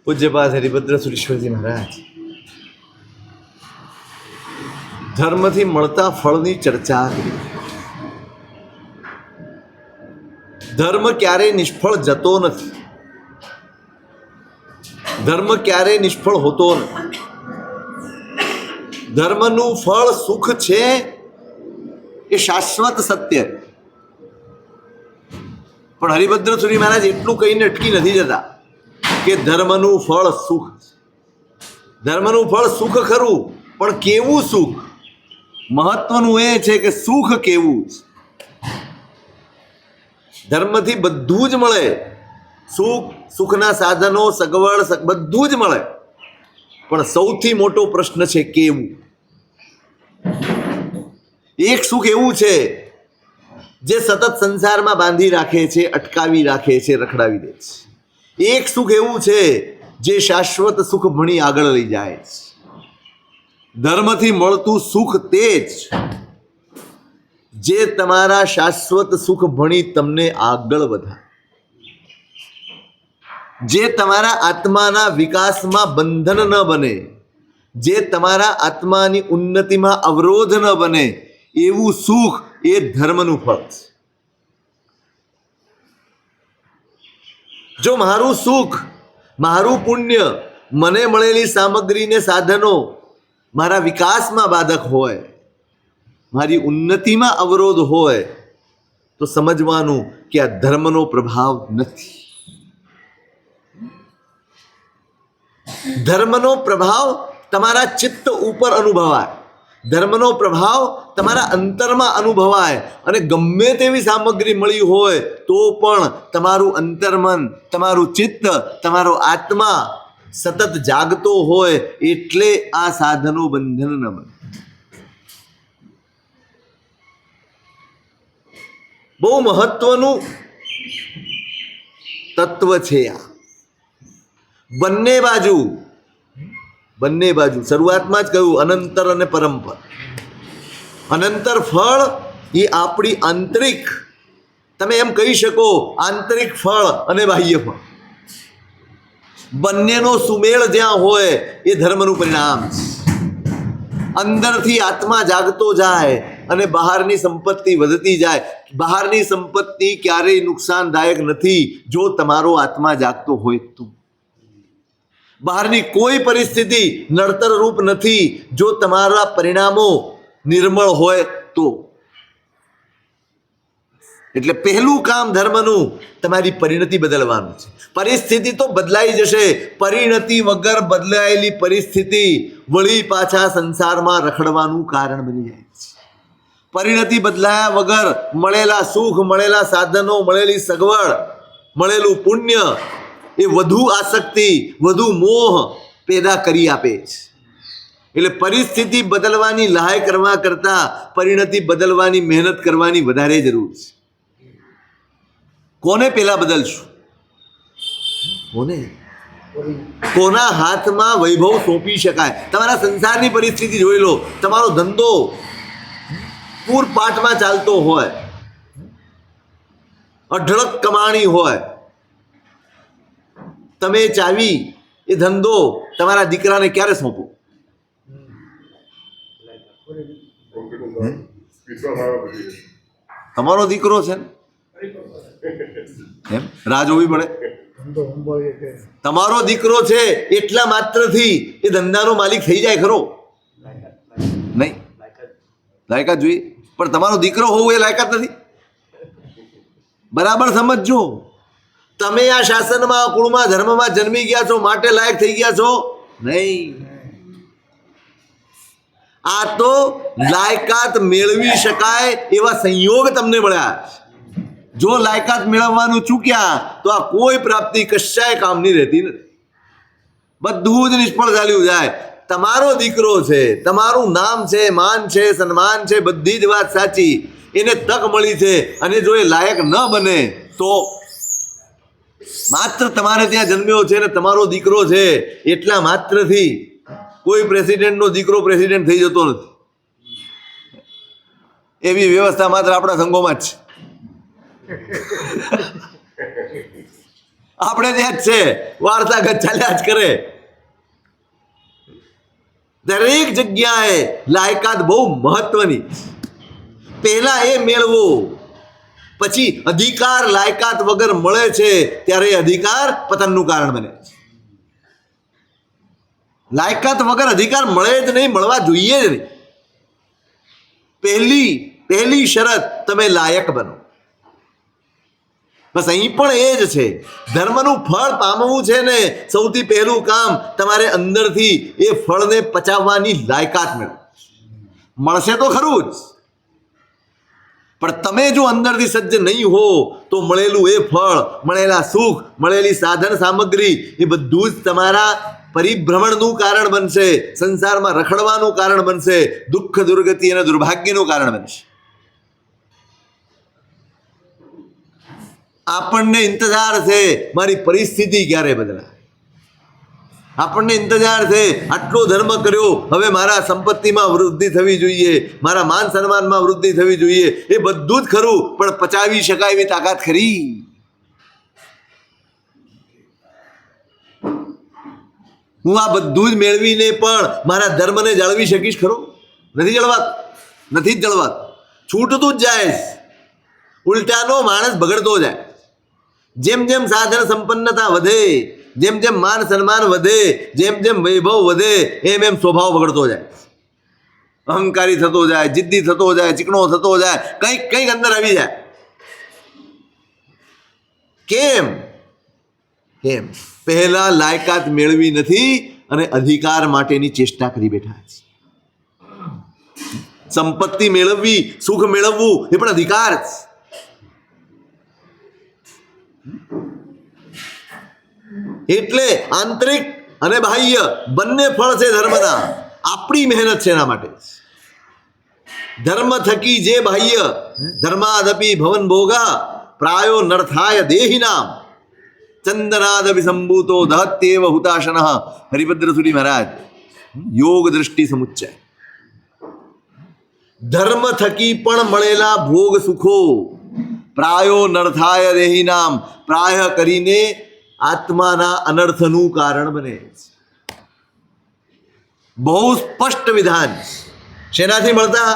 પૂજ્યપાદ હરિભદ્ર સુરેશ્વરજી મહારાજ ધર્મથી મળતા ફળની ચર્ચા કરી. ધર્મ ક્યારેય નિષ્ફળ જતો નથી, ધર્મ ક્યારેય નિષ્ફળ હોતો નથી. ધર્મનું ફળ સુખ છે એ શાશ્વત સત્ય. પણ હરિભદ્ર સુરી મહારાજ એટલું કહીને અટકી નથી જતા કે ધર્મનું ફળ સુખ. ધર્મનું ફળ સુખ ખરું, પણ કેવું સુખ? મહત્વનું એ છે કે સુખ કેવું. ધર્મથી બધું જ મળે, સુખ, સુખના સાધનો, સગવડ બધું જ મળે, પણ સૌથી મોટો પ્રશ્ન છે કેવું. એક સુખ એવું છે જે સતત સંસારમાં બાંધી રાખે છે, અટકાવી રાખે છે, રખડાવી દે છે. એક સુખ એવું છે જે શાશ્વત સુખ ભણી આગળ લઈ જાય છે. ધર્મથી મળતું સુખ તે જ જે તમારા શાશ્વત સુખ ભણી તમને આગળ વધારે, જે તમારા આત્માના વિકાસમાં બંધન ન બને, જે તમારા આત્માની ઉન્નતિમાં અવરોધ ન બને, એવું સુખ એ ધર્મનું ફળ છે. જો મારું સુખ, મારું પુણ્ય, મને મળેલી સામગ્રીને સાધનો મારા વિકાસમાં બાધક હોય, મારી ઉન્નતિમાં અવરોધ હોય, તો સમજવાનું કે આ ધર્મનો પ્રભાવ નથી. ધર્મનો પ્રભાવ તમારા ચિત્ત ઉપર અનુભવાય, ધર્મનો પ્રભાવ તમારા અંતરમાં અનુભવાય. અને ગમે તેવી સામગ્રી મળી હોય તો પણ તમારું અંતર્મન, તમારું ચિત્ત, તમારો આત્મા સતત જાગતો હોય, એટલે આ સાધનો બંધન ન બને. બહુ મહત્વનું તત્વ છે આ. બંને બાજુ શરૂઆતમાં જ કહ્યું અનંતર અને પરંપર. અનંતર ફળ એ આપણી આંતરિક, તમે એમ કહી શકો આંતરિક ફળ અને બાહ્ય ફળ, બંનેનો સુમેળ જ્યાં હોય એ ધર્મનું પરિણામ છે. અંદરથી આત્મા જાગતો જાય અને બહારની સંપત્તિ વધતી જાય. બહારની સંપત્તિ ક્યારેય નુકસાનદાયક નથી જો તમારો આત્મા જાગતો હોય તો. બહારની કોઈ પરિસ્થિતિ નડતર રૂપ નથી જો તમારા પરિણામો નિર્મળ હોય તો. એટલે પહેલું કામ ધર્મનું તમારી પરિણતિ બદલવાનું છે. પરિસ્થિતિ તો બદલાઈ જશે, પરિણતિ વગર બદલાયેલી પરિસ્થિતિ વળી પાછા સંસારમાં રખડવાનું કારણ બની જાય છે. પરિણતિ બદલાયા વગર મળેલા સુખ, મળેલા સાધનો, મળેલી સગવડ, મળેલું પુણ્ય એ વધુ આસક્તિ, વધુ મોહ પેદા કરી આપે છે. એટલે પરિસ્થિતિ બદલવાની લહાય કરવા કરતાં પરિણતિ બદલવાની મહેનત કરવાની વધારે જરૂર છે. કોને પેલા બદલશું? કોના હાથમાં વૈભવ સોંપી શકાય? તમારા સંસારની પરિસ્થિતિ જોઈ લો. તમારો ધંધો પૂરપાટમાં ચાલતો હોય, અઢળક કમાણી હોય, તમે ચાવી એ ધંધો તમારા દીકરાને ક્યારે સોંપો? તમારો દીકરો છે ને, એમ રાહ જોવી પડે. તમારો દીકરો છે એટલા માત્રથી એ ધંધાનો માલિક થઈ જાય ખરો? નહીં, લાયકાત જોઈએ. પણ તમારો દીકરો હોવું એ લાયકાત નથી. બરાબર સમજજો. તમે આ શાસનમાં, કુળમાં, ધર્મમાં જન્મી ગયા છો માટે લાયક થઈ ગયા છો નહીં. આ તો લાયકાત મેળવી શકાય એવા સંયોગ તમને મળ્યા. જો લાયકાત મેળવવાનું ચૂક્યા તો આ કોઈ પ્રાપ્તિ કશાય કામની રહેતી નથી. બધું જ નિષ્ફળ ચાલ્યું જાય. તમારો દીકરો છે, તમારું નામ છે, માન છે, સન્માન છે, બધી જ વાત સાચી. એને તક મળી છે અને જો એ લાયક ન બને તો માત્ર તમારે ત્યાં જન્મ્યો છે ને તમારો દીકરો છે એટલા માત્રથી કોઈ પ્રેસિડેન્ટનો દીકરો પ્રેસિડેન્ટ થઈ જતો નથી. એવી વ્યવસ્થા માત્ર આપણા સંઘોમાં જ છે. આપણે ત્યાં જ છે, વાર્તાગત ચાલ્યા જ કરે. દરેક જગ્યાએ લાયકાત બહુ મહત્વની. પહેલા એ મેળવો, પછી અધિકાર લાયકાત વગર મળે છે ત્યારે એ અધિકાર પતનનું કારણ બને છે. લાયકાત વગર અધિકાર મળે જ નહીં, મળવા જોઈએ જ નહીં. પહેલી શરત તમે લાયક બનો. બસ અહીં પણ એ જ છે. ધર્મનું ફળ પામવું છે ને, સૌથી પહેલું કામ તમારે અંદરથી એ ફળને પચાવવાની લાયકાત મળશે તો ખરું જ, પણ તમે જો અંદરથી સજ્જ નહીં હો તો મળેલું એ ફળ, મળેલા સુખ, મળેલી સાધન સામગ્રી એ બધું જ તમારા પરિભ્રમણનું કારણ બનશે, સંસારમાં રખડવાનું કારણ બનશે, દુઃખ દુર્ગતિ અને દુર્ભાગ્યનું કારણ બનશે. આપણને ઇંતજાર છે મારી પરિસ્થિતિ ક્યારે બદલાય. આપણને ઇંતજાર છે આટલો ધર્મ કર્યો, હવે મારા સંપત્તિમાં વૃદ્ધિ થવી જોઈએ, મારા માન સન્માનમાં વૃદ્ધિ થવી જોઈએ. એ બધું જ ખરું, પણ પચાવી શકાય એવી તાકાત ખરી? હું આ બધું જ મેળવીને પણ મારા ધર્મને જાળવી શકીશ ખરો? નથી જળવાતું, નથી જ જળવાતું. છૂટતું જ જાય, ઉલટાનો માણસ બગડતો જાય. જેમ જેમ સાધન સંપન્નતા વધે, જેમ જેમ માન સન્માન વધે, જેમ જેમ વૈભવ વધે, એમ એમ સ્વભાવ બગડતો જાય, અહંકારી થતો જાય, જિદ્દી થતો જાય, ચીકણો થતો જાય, કંઈક અંદર આવી જાય. કેમ? પહેલા લાયકાત મેળવી નથી અને અધિકાર માટેની ચેષ્ટા કરી બેઠા છે. સંપત્તિ મેળવવી, સુખ મેળવવું એ પણ અધિકાર છે. એટલે આંતરિક અને બાહ્ય બંને ફળ છે ધર્મના. આપણી મહેનત છે એના માટે. ધર્મ થકી જે બાહ્ય ધર્માદપી ભવન ભોગા પ્રાયો નર્થાય દેહિનામ ચંદનાદપી સંભૂતો દહત્યેવ હુતાશન. હરિભદ્ર સુરી મહારાજ યોગ દ્રષ્ટિ સમુચ્ચય. ધર્મ થકી પણ મળેલા ભોગ સુખો પ્રાયો નર્થાય દેહિનામ, પ્રાય કરીને આત્માના અનર્થનું કારણ બને. બહુ સ્પષ્ટ વિધાન. શેનાથી મળતા?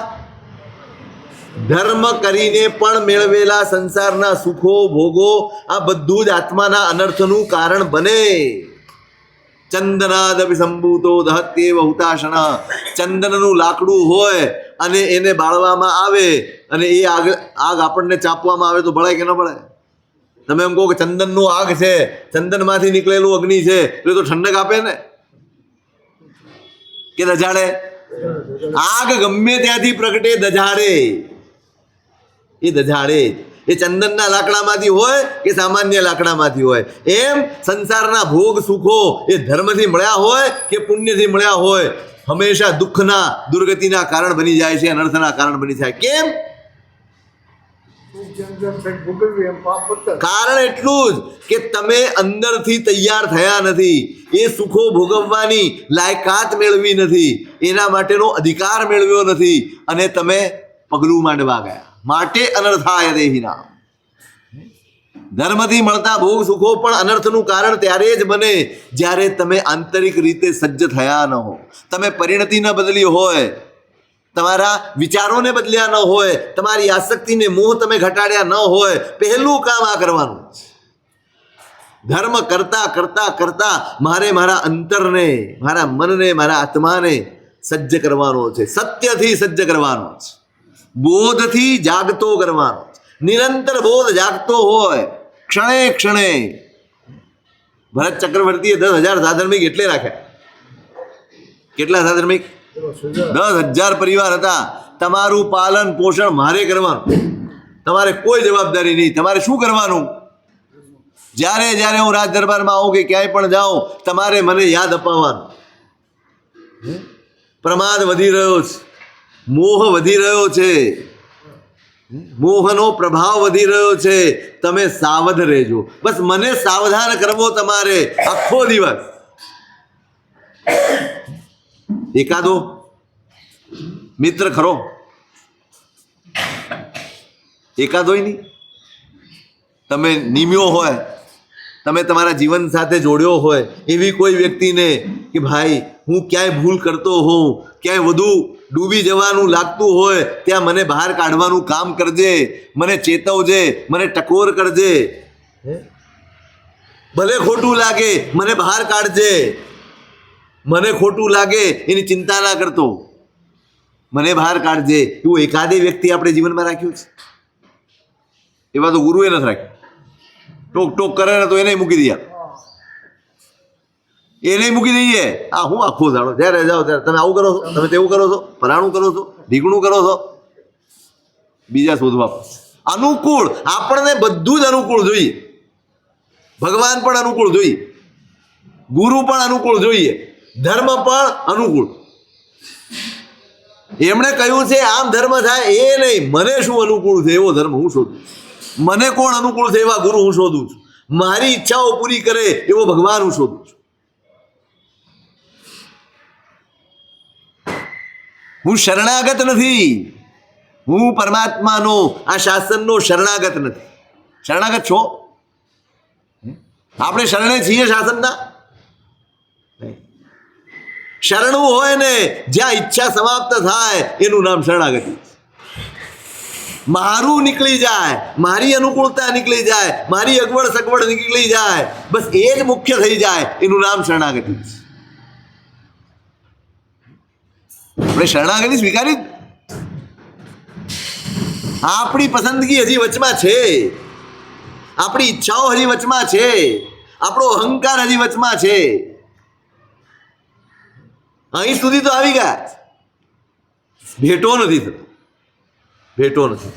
ધર્મ કરીને પણ મેળવેલા સંસારના સુખો ભોગો આ બધું જ આત્માના અનર્થનું કારણ બને. ચંદનાદપી સંભૂતો દહત્યેવ હુતાશન. ચંદનનું લાકડું હોય અને એને બાળવામાં આવે અને એ આગ આપણને ચાપવામાં આવે તો બળાય કે ન બળાય? તમે એમ કહો કે ચંદનનું આગ છે, ચંદનમાંથી નીકળેલું અગ્નિ છે, એટલે તો ઠંડક આપે ને કે દજાડે? આગ ગમે ત્યાંથી પ્રગટે, દજાડે. એ દજાડે. એ ચંદનના લાકડામાંથી હોય કે સામાન્ય લાકડામાંથી હોય. એમ સંસારના ભોગ સુખો એ ધર્મથી મળ્યા હોય કે પુણ્યથી મળ્યા હોય, હંમેશા દુઃખના દુર્ગતિના કારણ બની જાય છે, અનર્થના કારણ બની જાય. કેમ? કારણ એટલું જ કે તમે અંદરથી તૈયાર થયા નથી, એ સુખો ભોગવવાની લાયકાત મેળવી નથી, એના માટેનો અધિકાર મેળવ્યો નથી અને તમે પગલું માંડવા ગયા. માટે અનર્થાય દેહિના. ધર્મથી મળતા ભોગ સુખો પણ અનર્થનું કારણ ત્યારે જ બને જ્યારે તમે આંતરિક રીતે સજ્જ થયા ન હો, તમે પરિણતિ ન બદલી હોય, તમારા વિચારોને બદલ્યા ન હોય, તમારી આસક્તિને મોહ તમે ઘટાડ્યા ન હોય. પહેલું કામ આ કરવાનું. ધર્મ કરતા કરતા કરતા મારે મારા અંતરને, મારા મનને, મારા આત્માને સજ્જ કરવાનો છે, સત્યથી સજ્જ કરવાનો છે, બોધથી જાગતો કરવાનો છે. નિરંતર બોધ જાગતો હોય ક્ષણે ક્ષણે. ભરત ચક્રવર્તીએ 10,000 સાધર્મિક એટલે રાખ્યા. કેટલા સાધર્મિક? 10,000 પરિવાર હતા. તમારું પાલન પોષણ મારે કરવાનું, તમારે કોઈ જવાબદારી નહીં. તમારે શું કરવાનું? જ્યારે જ્યારે હું રાજ દરબારમાં આવું કે ક્યાંય પણ જાઉં, તમારે મને યાદ અપાવવાનું. પ્રમાદ વધી રહ્યો છે, મોહ વધી રહ્યો છે, મોહનો પ્રભાવ વધી રહ્યો છે, તમે સાવધ રહેજો. બસ મને સાવધાન કરવો તમારે આખો દિવસ. એકાદો મિત્ર ખરો? એકાદોય નહીં. તમે નિમ્યો હોય તમે તમારા જીવન સાથે જોડ્યો હોય એવી કોઈ વ્યક્તિને કે ભાઈ હું ક્યાંય ભૂલ કરતો હોઉં, ક્યાંય વધુ ડૂબી જવાનું લાગતું હોય ત્યાં મને બહાર કાઢવાનું કામ કરજે, મને ચેતવજે, મને ટકોર કરજે, ભલે ખોટું લાગે મને બહાર કાઢજે, મને ખોટું લાગે એની ચિંતા ના કરતો, મને બહાર કાઢજે. એવું એકાદે વ્યક્તિ આપણે જીવનમાં રાખ્યું છે? એવા તો ગુરુએ નથી રાખ્યું. ટોક ટોક કરે ને તો એને મૂકી દઈએ, એને મૂકી દઈએ. આ હું આખો જાણો, જ્યારે જાઓ ત્યારે તમે આવું કરો છો, તમે તેવું કરો છો, ફલાણું કરો છો, ઢીકણું કરો છો, બીજા શોધવા. અનુકૂળ, આપણને બધું જ અનુકૂળ જોઈએ. ભગવાન પણ અનુકૂળ જોઈએ, ગુરુ પણ અનુકૂળ જોઈએ, ધર્મ પણ અનુકૂળ. એમણે કહ્યું છે આમ ધર્મ થાય એ નહીં, મને શું અનુકૂળ છે એવો ધર્મ હું શોધું, મને કોણ અનુકૂળ છે એવા ગુરુ હું શોધું છું, મારી ઈચ્છાઓ પૂરી કરે એવો ભગવાન હું શોધું છું. હું શરણાગત નથી, હું પરમાત્માનો આ શાસનનો શરણાગત નથી. શરણાગત છો? આપણે શરણે છીએ શાસનના? શરણું હોય ને જ્યાં ઈચ્છા સમાપ્ત થાય એનું નામ શરણાગતિ. મારું નીકળી જાય, મારી અનુકૂળતા નીકળી જાય, મારી અગવડ સગવડ નીકળી જાય, બસ એ જ મુખ્ય થઈ જાય, એનું નામ શરણાગતિ. આપણે શરણાગતિ સ્વીકારી, આપણી પસંદગી હજી વચમાં છે, આપણી ઈચ્છાઓ હજી વચમાં છે, આપણો અહંકાર હજી વચમાં છે. અહીં સુધી તો આવી ગયા, ભેટો નથી થતો, ભેટો નથી.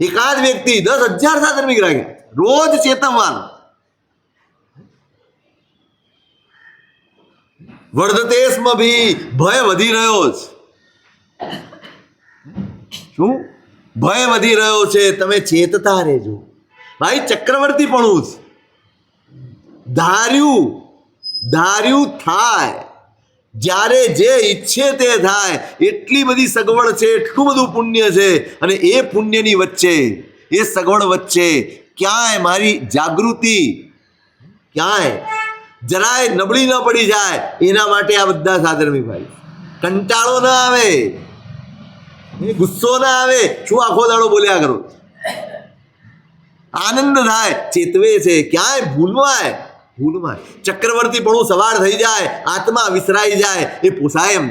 એકાદ વ્યક્તિ 10,000 સાધર્મિક રાખ્યા, રોજ ચેતવવાનું. વર્ધતેસ્મ ભી, ભય વધી રહ્યો છે. શું ભય વધી રહ્યો છે? તમે ચેતતા રહેજો ભાઈ. ચક્રવર્તી પણ ધાર્યું થાય, જ્યારે જે ઈચ્છે તે થાય. એટલી બધી સગવડ છે, એટલું બધું પુણ્ય છે, અને એ પુણ્યની વચ્ચે, એ સગવડ વચ્ચે ક્યાંય મારી જાગૃતિ ક્યાંય જરાય નબળી ન પડી જાય, એના માટે આ બધા સાધર્મિક ભાઈ. કંટાળો ના આવે, ગુસ્સો ના આવે, શું આખો દાડો બોલ્યા કરો, આનંદ થાય, ચેતવે છે. ક્યાંય ભૂલવાય. ચક્રવર્તી પણ સવાર થઈ જાય, આત્મા વિસરાઈ જાય, એ પોસાય એમ.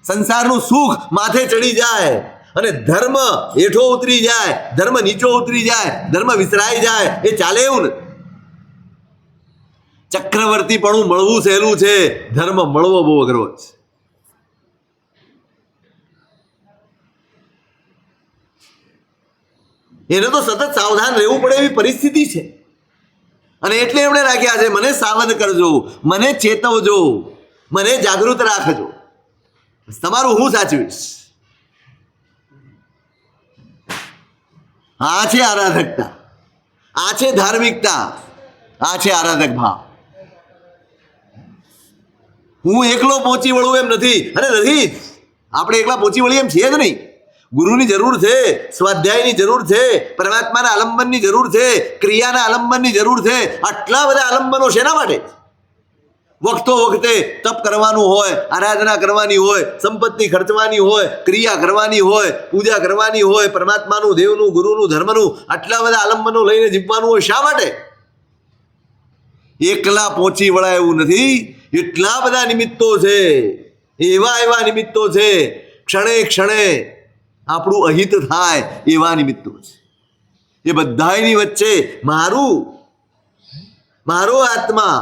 સંસારનું સુખ માથે ચડી જાય અને ધર્મ હેઠો ઉતરી જાય, ધર્મ નીચો ઉતરી જાય, ધર્મ વિસરાઈ જાય, એ ચાલે એવું ને. ચક્રવર્તી પણ મળવું સહેલું છે, ધર્મ મળવો બહુ અઘરો છે. એને તો સતત સાવધાન રહેવું પડે એવી પરિસ્થિતિ છે, અને એટલે એમણે રાખ્યા છે મને સાવધ કરજો, મને ચેતવજો, મને જાગૃત રાખજો, તમારું હું સાચવીશ. આ છે આરાધકતા, આ છે ધાર્મિકતા, આ છે આરાધક ભાવ. હું એકલો પહોંચી વળું એમ નથી, અને નથી જ. આપણે એકલા પહોંચી વળીએ એમ છીએ જ નહીં. ગુરુની જરૂર છે, સ્વાધ્યાયની જરૂર છે, પરમાત્માના આલંબનની જરૂર છે, ક્રિયાના આલંબનની જરૂર છે. આટલા બધા આલંબનો શેના માટે? વખતો વખતે તપ કરવાનું હોય, આરાધના કરવાની હોય, સંપત્તિ ખર્ચવાની હોય, ક્રિયા કરવાની હોય, પૂજા કરવાની હોય, પરમાત્માનું, દેવનું, ગુરુનું, ધર્મનું આટલા બધા આલંબનો લઈને જીવવાનું હોય. શા માટે? એકલા પહોંચી વળાય એવું નથી. એટલા બધા નિમિત્તો છે, એવા નિમિત્તો છે, ક્ષણે ક્ષણે આપણું અહિત થાય એવા નિમિત્તો છે. એ બધાની વચ્ચે મારો આત્મા,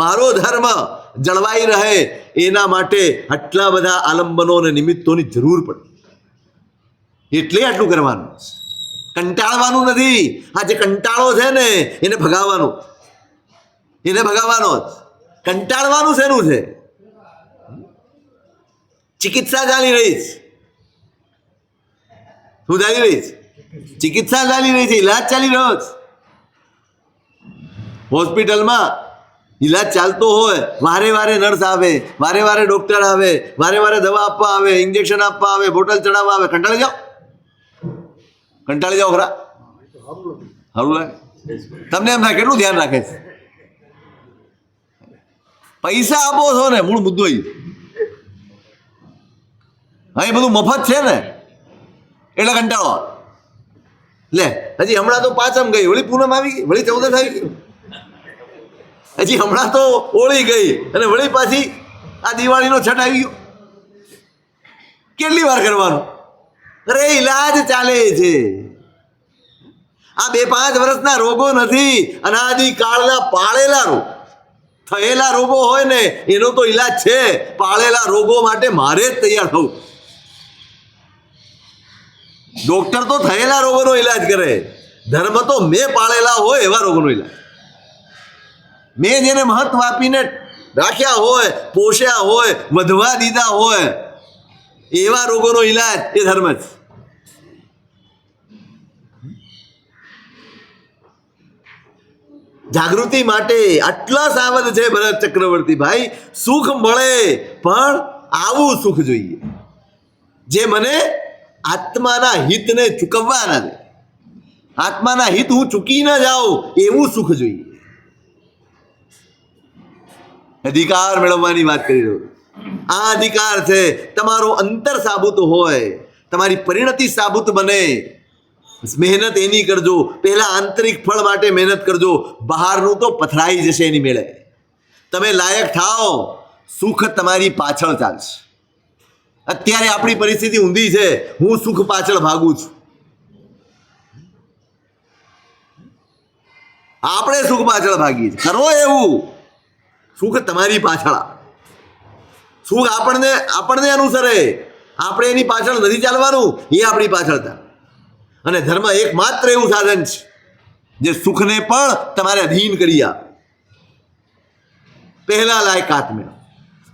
મારો ધર્મ જળવાઈ રહે એના માટે આટલા બધા આલંબનો અને નિમિત્તોની જરૂર પડે. એટલે આટલું કરવાનું, કંટાળવાનું નથી. આ જે કંટાળો છે ને એને ભગાવવાનો, એને ભગાવવાનો જ. કંટાળવાનું શેનું છે? ચિકિત્સા ચાલી રહી છે. શું ચાલી રહી છે? ચિકિત્સા ચાલી રહી છે, ઇલાજ ચાલી રહ્યો છે. હોસ્પિટલમાં ઈલાજ ચાલતો હોય, વારે વારે નર્સ આવે, વારે વારે ડોક્ટર આવે, વારે વારે દવા આપવા આવે, ઇન્જેક્શન આપવા આવે, બોટલ ચડાવવા આવે, કંટાળી જાઓ ખરા? સારું લાગે? તમને એમ થાય કેટલું ધ્યાન રાખે છે? પૈસા આપો છો ને, મૂળ મુદ્દો અહીં બધું મફત છે ને એટલે કંટાળો. લે હજી હમણાં તો પાંચમ ગઈ, વળી પૂનમ આવી ગઈ, વળી 14 આવી ગઈ, હજી હમણાં તો હોળી ગઈ અને વળી પાછી આ દિવાળીનો છઠ આવી ગયો. કેટલી વાર કરવાનું? અરે ઈલાજ ચાલે છે. આ 2-5 વર્ષના રોગો નથી, અનાદિકાળના પાળેલા રોગ, થયેલા રોગો હોય ને એનો તો ઈલાજ છે. પાળેલા રોગો માટે મારે જ તૈયાર થવું. ડોક્ટર તો થયેલા રોગોનો ઈલાજ કરે, ધર્મ તો મેં પાળેલા હોય એવા રોગોનો ઈલાજ. મેં જેને મહત્વ આપીને રાખ્યા હોય, પોષ્યા હોય, વધવા દીધા હોય એવા રોગોનો ઈલાજ એ ધર્મ જ. જાગૃતિ માટે આટલા સાવધ છે ભરત ચક્રવર્તી ભાઈ. સુખ મળે પણ આવું સુખ જોઈએ જે મને આત્માના હિતને ચૂકવવા ના દે. આત્માના હિત હું ચૂકી ન જાઉં એવું સુખ જોઈએ. અધિકાર મેળવવાની વાત કરી રહ્યો. આ અધિકાર છે તમારો અંતર સાબુત હોય, તમારી પરિણતિ સાબુત બને. મહેનત એની કરજો, પહેલા આંતરિક ફળ માટે મહેનત કરજો, બહારનું તો પથરાઈ જશે એની મેળે. તમે લાયક થાઓ, સુખ તમારી પાછળ ચાલશે. અત્યારે આપણી પરિસ્થિતિ ઊંધી છે, હું સુખ પાછળ ભાગું છું. આપણે સુખ પાછળ ભાગીએ છીએ. કરો એવું, સુખ તમારી પાછળ. સુખ આપણને અનુસરે, આપણે એની પાછળ નથી ચાલવાનું, એ આપણી પાછળ ચાલે. અને ધર્મ એકમાત્ર એવું સાધન છે જે સુખને પણ તમારે અધીન કરી આપે. પહેલા લાયકાત મેળવો,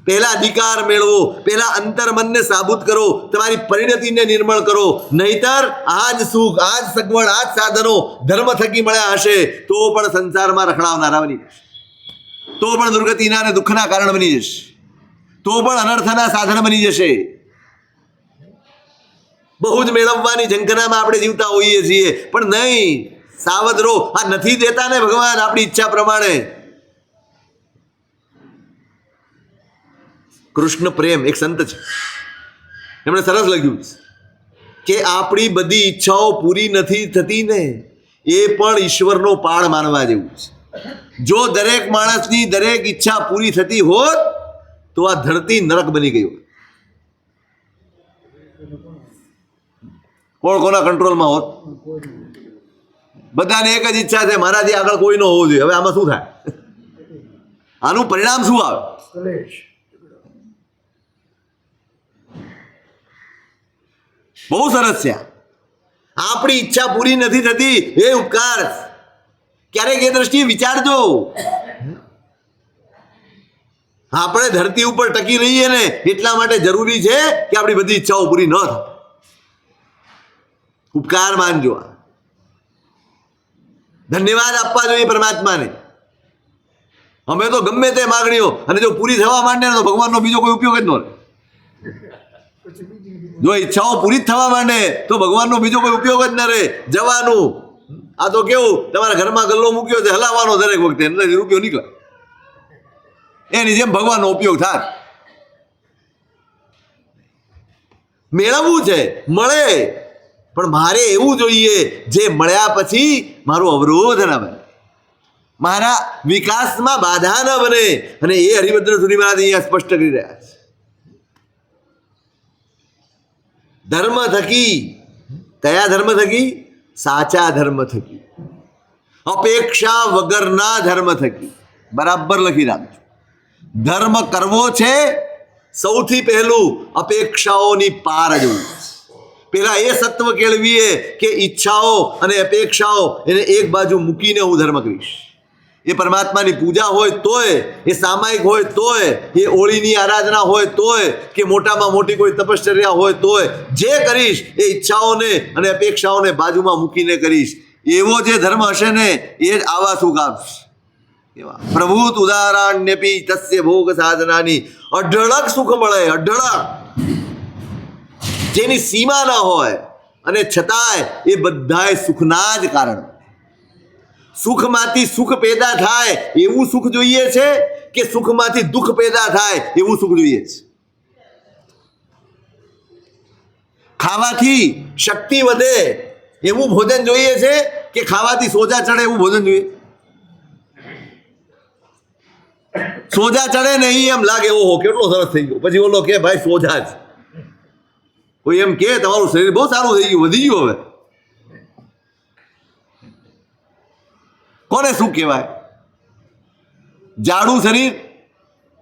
પહેલા અધિકાર મેળવો, પહેલા અંતર મનને સાબુત કરો, તમારી પરિણતિને નિર્મળ કરો. નહીતર આ જ સુખ, આ જ સગવડ, આ જ સાધનો ધર્મ થકી મળ્યા હશે તો પણ સંસારમાં રખડાવનારા બની જશે, તો પણ દુર્ગતિના અને દુઃખના કારણ બની જશે, તો પણ અનર્થના સાધન બની જશે. બહુ જ મેળવવાની ઝંખનામાં આપણે જીવતા હોઈએ છીએ, પણ નહીં, સાવધ રહો. આ નથી દેતા ને ભગવાન આપણી ઈચ્છા પ્રમાણે. કૃષ્ણ પ્રેમ એક સંત છે, એમણે સરસ લખ્યું કે આપણી બધી ઈચ્છાઓ પૂરી નથી થતી ને એ પણ ઈશ્વરનો પાળ માનવા જેવું છે. જો દરેક માણસની દરેક ઈચ્છા પૂરી થતી હોત તો આ ધરતી નરક બની ગઈ હોત. કોણ કોના કંટ્રોલમાં હોત? બધાને એક જ ઈચ્છા છે, મારાથી આગળ કોઈ ન હોવું જોઈએ. હવે આમાં શું થાય? આનું પરિણામ શું આવે? બહુ સરસ છે. આપણી ઈચ્છા પૂરી નથી થતી એ ઉપકાર. ક્યારેક એ દ્રષ્ટિએ વિચારજો. આપણે ધરતી ઉપર ટકી રહીએ ને એટલા માટે જરૂરી છે કે આપણી બધી ઈચ્છાઓ પૂરી ન થાય. ઉપકાર માનજો. ધન્યવાદ આપવા જોઈએ પરમાત્માને. અમે તો ગમે તે માગણીઓ, અને જો પૂરી થવા માંડે ને તો ભગવાનનો બીજો કોઈ ઉપયોગ જ ન રહે. જો ઈચ્છાઓ પૂરી જ થવા માંડે તો ભગવાનનો બીજો કોઈ ઉપયોગ જ ન રહે. જવાનું, આ તો કેવું, તમારા ઘરમાં ગલ્લો મૂક્યો છે, હલાવવાનો દરેક વખતે, એનાથી રૂપિયો નીકળે. એની જેમ ભગવાનનો ઉપયોગ થાય. મેળવવું છે, મળે, પણ મારે એવું જોઈએ જે મળ્યા પછી મારો અવરોધ ના બને, મારા વિકાસમાં બાધા ન બને. અને એ હરિભદ્ર સુરી મહારાજ અહીંયા સ્પષ્ટ કરી રહ્યા છે. ધર્મ થકી, કયા ધર્મ થકી? સાચા ધર્મ થકી, અપેક્ષા વગરના ધર્મ થકી. બરાબર લખી રાખજો. ધર્મ કરવો છે, સૌથી પહેલું અપેક્ષાઓની પાર જવું. પેલા એ સત્વ કેળવીએ કે ઈચ્છાઓ અને અપેક્ષાઓ એને એક બાજુ મૂકીને હું ધર્મ કરીશ. એ પરમાત્માની પૂજા હોય તોય, એ સામાયિક હોય તોય, એ ઓળીની આરાધના હોય તોય, કે મોટામાં મોટી કોઈ તપશ્ચર્યા હોય તોય, જે કરીશ એ ઈચ્છાઓને અને અપેક્ષાઓને બાજુમાં મૂકીને કરીશ. એવો જે ધર્મ હશે ને એ જ આવા સુખ આપશે. પ્રભુત ઉદાહરણ્યપી તસ્ય ભોગ સાધનાની અઢળક સુખ મળે, અઢળક, જેની સીમા ન હોય, અને છતાંય એ બધાય સુખના જ કારણ. સુખમાંથી સુખ પેદા થાય એવું સુખ જોઈએ છે કે સુખમાંથી દુઃખ પેદા થાય એવું સુખ જોઈએ છે? ખાવાથી શક્તિ વધે એવું ભોજન જોઈએ છે કે ખાવાથી સોજા ચડે એવું ભોજન જોઈએ? સોજા ચડે નહીં એમ લાગે, ઓહો કેટલો સરસ થઈ ગયો, પછી ઓલો કે ભાઈ સોજા જ. કોઈ એમ કે તમારું શરીર બહુ સારું થઈ ગયું, વધી ગયું. હવે કોને શું કહેવાય? જાડું શરીર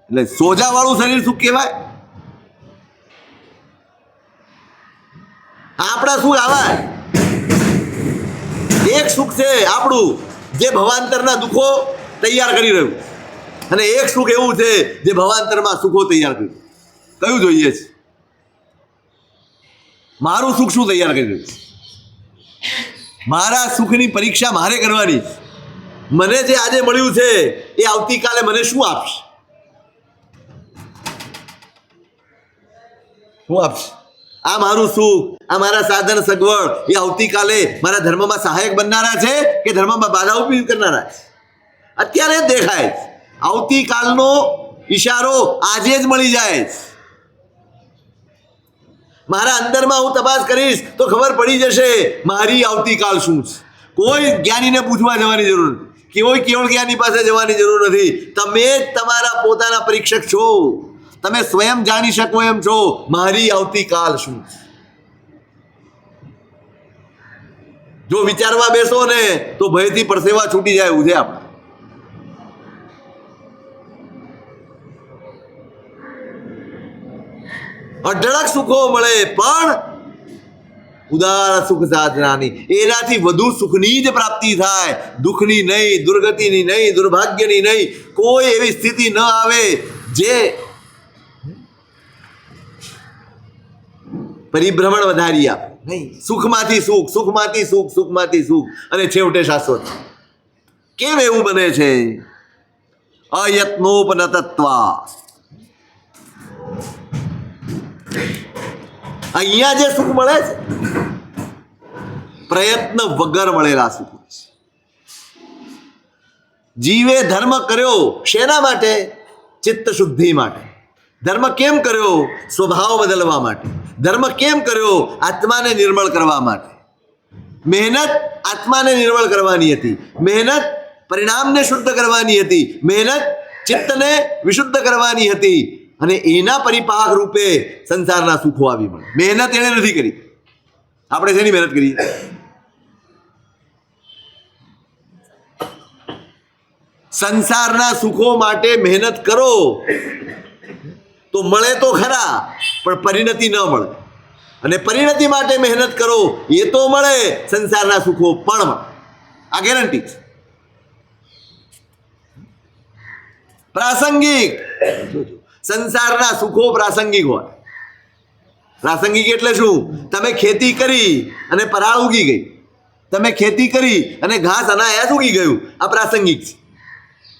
એટલે સોજા વાળું શરીર શું કહેવાય? આપણા સુખ આવા એક સુખ છે આપણું જે ભવાંતરના દુઃખો તૈયાર કરી રહ્યું, અને એક સુખ એવું છે જે ભવાંતરમાં સુખો તૈયાર કર્યું. કયું જોઈએ છે? મારું સુખ શું તૈયાર કરી રહ્યું? મારા સુખની પરીક્ષા મારે કરવાની. મને જે આજે મળ્યું છે એ આવતીકાલે મને શું આપશે? શું આપશે? આ મારું સુખ, આ મારા સાધન સગવડ એ આવતીકાલે મારા ધર્મમાં સહાયક બનનારા છે કે ધર્મમાં બાધા ઊભી કરનારા છે? અત્યારે જ દેખાય. આવતીકાલનો ઈશારો આજે જ મળી જાય. મારા અંદરમાં હું તપાસ કરીશ તો ખબર પડી જશે મારી આવતીકાલ શું છે. કોઈ જ્ઞાનીને પૂછવા જવાની જરૂર નથી, કોઈ કેવળ જ્ઞાની પાસે જવાની જરૂર નથી. તમે જ તમારા પોતાના પરીક્ષક છો. તમે સ્વયં જાણી શકો એમ છો મારી આવતીકાલ શું છે. જો વિચારવા બેસો ને તો ભયથી પરસેવા છૂટી જાય એવું છે આપણે. અઢળક સુખો મળે પણ ઉદાર સુખ સાધનાની, એનાથી વધુ સુખની જ પ્રાપ્તિ થાય, દુઃખની નહીં, દુર્ગતિની નહીં, દુર્ભાગ્યની નહીં. કોઈ એવી સ્થિતિ ન આવે જે પરિભ્રમણ વધારી આપે. નહીં, સુખમાંથી સુખ, સુખમાંથી સુખ, સુખમાંથી સુખ, અને છેવટે શાશ્વત. કેમ એવું બને છે? અયત્નોપનતત્વા. અહીંયા જે સુખ મળે છે પ્રયત્ન વગર મળેલા સુખ છે. જીવે ધર્મ કર્યો શેના માટે? ચિત્ત શુદ્ધિ માટે. ધર્મ કેમ કર્યો? સ્વભાવ બદલવા માટે. ધર્મ કેમ કર્યો? આત્માને નિર્મળ કરવા માટે. મહેનત આત્માને નિર્મળ કરવાની હતી, મહેનત પરિણામને શુદ્ધ કરવાની હતી, મહેનત ચિત્તને વિશુદ્ધ કરવાની હતી, અને એના પરિપાક રૂપે સંસારના સુખો આવી મળે. મહેનત એણે નથી કરી. આપણે શેની મહેનત કરીએ? સંસારના સુખો માટે મહેનત કરો તો મળે તો ખરા, પણ પરિણતિ ન મળે. અને પરિણતિ માટે મહેનત કરો એ તો મળે, સંસારના સુખો પણ મળે. આ ગેરંટી છે. પ્રાસંગિક. સંસારના સુખો પ્રાસંગિક હોય. પ્રાસંગિક એટલે શું? તમે ખેતી કરી અને પરાળ ઉગી ગઈ, તમે ખેતી કરી અને ઘાસ અનાયાસ ઉગી ગયું, આ પ્રાસંગિક છે.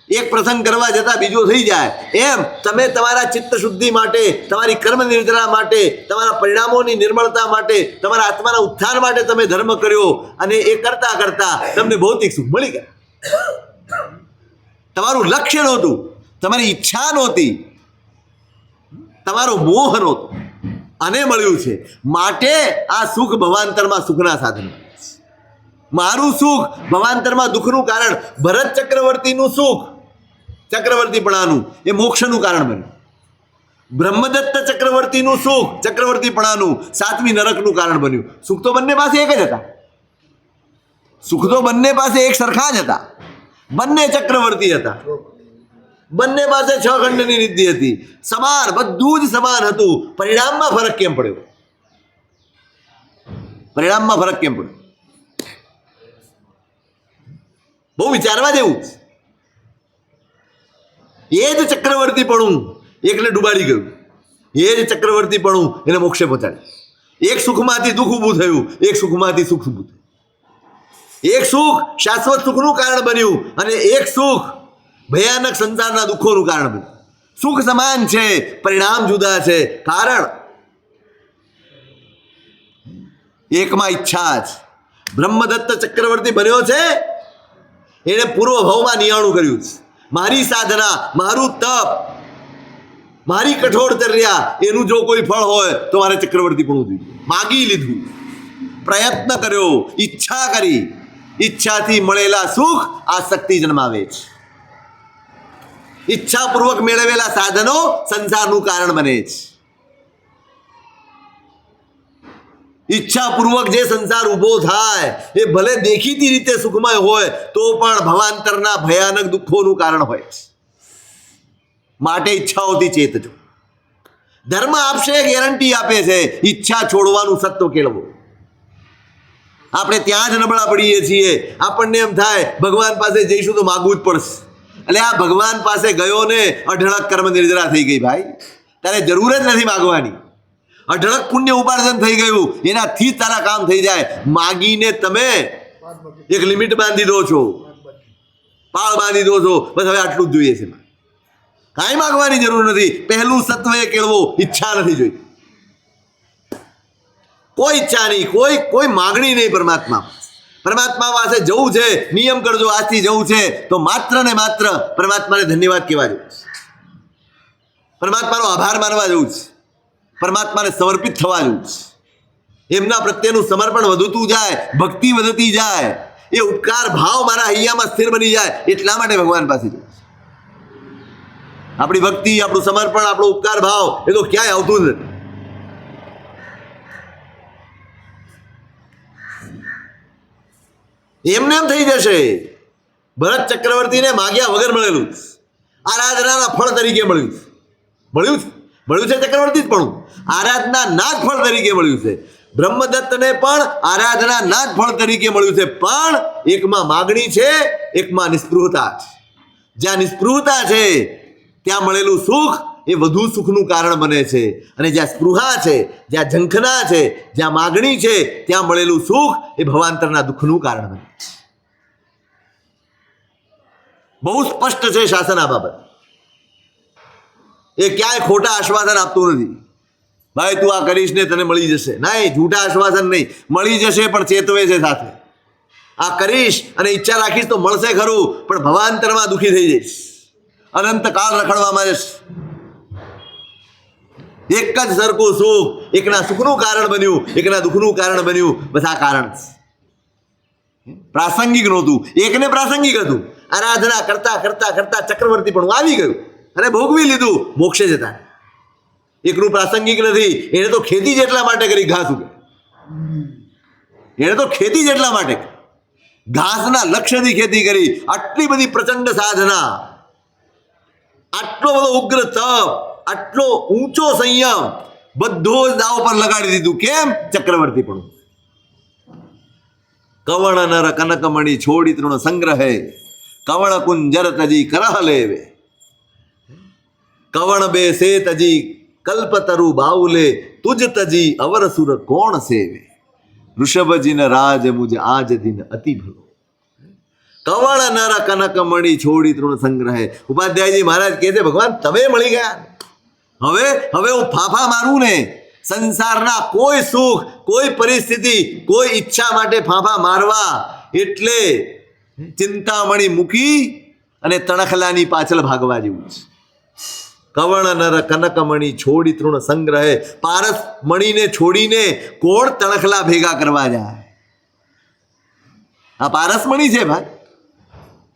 એક પ્રસંગ કરવા જતા બીજો થઈ જાય. એમ તમે તમારા ચિત્ત શુદ્ધિ માટે, તમારી કર્મ નિર્જરા માટે, તમારા પરિણામોની નિર્મળતા માટે, તમારા આત્માના ઉત્થાન માટે તમે ધર્મ કર્યો, અને એ કરતા કરતા તમને ભૌતિક સુખ મળી ગયા. તમારું લક્ષ્ય નહોતું, તમારી ઈચ્છા નહોતી, તમારો મોહ નહોતો, અને મળ્યું છે. માટે આ સુખ ભવાંતરમાં સુખના સાધન. મારું સુખ ભવાંતરમાં દુઃખનું કારણ. ભરત ચક્રવર્તીનું સુખ, ચક્રવર્તીપણાનું, એ મોક્ષનું કારણ બન્યું. બ્રહ્મદત્ત ચક્રવર્તીનું સુખ, ચક્રવર્તીપણાનું, સાતમી નરકનું કારણ બન્યું. સુખ તો બંને પાસે એક જ હતા. સુખ તો બંને પાસે એક સરખા જ હતા. બંને ચક્રવર્તી હતા. બંને પાસે 6 ખંડની નિધિ હતી. સમાન, બધું જ સમાન હતું. પરિણામમાં ફરક કેમ પડ્યો? પરિણામમાં ફરક કેમ પડ્યો? બહુ વિચારવા જેવું. એ જ ચક્રવર્તીપણું એકને ડૂબાડી ગયું, એ જ ચક્રવર્તીપણું એને મોક્ષે પહોંચાડ્યું. એક સુખમાંથી દુઃખ ઊભું થયું, એક સુખમાંથી સુખ ઊભું થયું. એક સુખ શાશ્વત સુખનું કારણ બન્યું, અને એક સુખ ભયાનક સંસારના દુઃખોનું કારણ બન્યું. સુખ સમાન છે, પરિણામ જુદા છે. કારણ એકમાં ઈચ્છા જ. બ્રહ્મદત્ત ચક્રવર્તી બન્યો છે, એણે પૂર્વ ભાવમાં નિયાણું કર્યું છે. મારી સાધના, મારું તપ, મારી કઠોરચર્યા, એનું જો કોઈ ફળ હોય તો મારે ચક્રવર્તી પણ જોઈએ. માગી લીધું, પ્રયત્ન કર્યો, ઈચ્છા કરી. ઈચ્છાથી મળેલા સુખ આસક્તિ જન્માવે છે. ઈચ્છાપૂર્વક મેળવેલા સાધનો સંસારનું કારણ બને છે. ઈચ્છાપૂર્વક જે સંસાર ઊભો થાય એ ભલે દેખીતી રીતે સુખમય હોય તો પણ ભવાંતરના ભયાનક દુઃખોનું કારણ હોય છે. માટે ઈચ્છાઓથી ચેતજો. ધર્મ આપશે, ગેરંટી આપે છે. ઈચ્છા છોડવાનું સત્વ કેળવો. આપણે ત્યાં જ નબળા પડીએ છીએ. આપણને એમ થાય ભગવાન પાસે જઈશું તો માગવું જ પડશે. એટલે આ ભગવાન પાસે ગયો ને અઢળક કર્મ નિર્જરા થઈ ગઈ. ભાઈ, તારે જરૂર જ નથી માગવાની. અઢળક પુણ્ય ઉપાર્જન થઈ ગયું, એનાથી તારા કામ થઈ જાય. માગીને તમે એક લિમિટ બાંધી દો છો, પાળ બાંધી દો છો. બસ હવે આટલું જ જોઈએ છે. કાંઈ માગવાની જરૂર નથી. પહેલું સત્વ એ કેળવો, ઈચ્છા નથી જોઈ. કોઈ ઈચ્છા નહીં, કોઈ માગણી નહીં. પરમાત્મા પાસે જવું છે, નિયમ કરજો. આજથી જવું છે તો માત્ર ને માત્ર પરમાત્માને ધન્યવાદ કહેવા જવું છે, પરમાત્માનો આભાર માનવા જવું છે, પરમાત્માને સમર્પિત થવા જવું છે. એમના પ્રત્યેનું સમર્પણ વધતું જાય, ભક્તિ વધતી જાય, એ ઉપકાર ભાવ મારા હૈયામાં સ્થિર બની જાય. એટલા માટે ભગવાન પાસે જવું છે. આપણી ભક્તિ, આપણું સમર્પણ, આપણો ઉપકાર ભાવ એ તો ક્યાંય આવતું જ નથી. એમને એમ થઈ જશે. ભરત ચક્રવર્તીને માગ્યા વગર મળેલું, આરાધનાના ફળ તરીકે મળ્યું છે ચક્રવર્તી જ પણ આરાધનાના જ ફળ તરીકે મળ્યું છે. બ્રહ્મદત્તને પણ આરાધનાના જ ફળ તરીકે મળ્યું છે. પણ એકમાં માગણી છે, એકમાં નિસ્પૃહતા છે. જ્યાં નિસ્પૃહતા છે ત્યાં મળેલું સુખ એ વધુ સુખનું કારણ બને છે. અને જ્યાં સ્પૃહા છે, જ્યાં ઝંખના છે, જ્યાં માગણી છે, ત્યાં મળેલું સુખ એ ભવાંતરના દુઃખનું કારણ બને છે. બહુ સ્પષ્ટ છે શાસન આ બાબત. એ ક્યાંય ખોટા આશ્વાસન આપતું નથી. ભાઈ તું આ કરીશ ને તને મળી જશે. નહીં, જૂઠા આશ્વાસન નહીં. મળી જશે પણ ચેતવે છે સાથે. આ કરીશ અને ઈચ્છા રાખીશ તો મળશે ખરું, પણ ભવાંતરમાં દુઃખી થઈ જઈશ, અનંત કાળ રખડવામાં જશે. એક જ સરખું સુખ, એકના સુખનું કારણ બન્યું, એકના દુઃખનું કારણ બન્યું. બસ આ કારણ પ્રાસંગિક નહોતું, એકને પ્રાસંગિક હતું. આરાધના કરતા કરતા કરતા ચક્રવર્તી પણ આવી ગયું અને ભોગવી લીધું, મોક્ષે જતા. એકનું પ્રાસંગિક નથી. એને તો ખેતી જેટલા માટે કરી, ઘાસ ઉગે. એને તો ખેતી જેટલા માટે, ઘાસના લક્ષ્યથી ખેતી કરી. આટલી બધી પ્રચંડ સાધના, આટલો બધો ઉગ્ર તપ, આટલો ઊંચો સંયમ, બધો જ દાવ પર લગાડી દીધું. કેમ? ચક્રવર્તી પણ. કવણ નર કનકમણી છોડી તૃણ સંગ્રહે, કવણ કુંજર તજી કરહ લેવે, કવણ બે સે તજી કલ્પતરુ બાઉલે, તુજ તજી અવર સુર કોણ સેવે, ઋષભજીન રાજ મુજ આજ દિન અતિ ભલો. કવણ નર કનકમણી છોડી તૃણ સંગ્રહે. ઉપાધ્યાયજી મહારાજ કહે છે ભગવાન તમે મળી ગયા. હવે હું ફાફા મારું ને, સંસારના કોઈ સુખ, કોઈ પરિસ્થિતિ, કોઈ ઈચ્છા માટે ફાફા મારવા એટલે ચિંતામણી મૂકી અને તણખલાની પાછળ ભાગવા જેવું છે. કવણ નર કનકમણી છોડી તૃણ સંગ્રહે. પારસ મણીને છોડીને કોણ તણખલા ભેગા કરવા જાય? આ પારસમણી છે ભાઈ.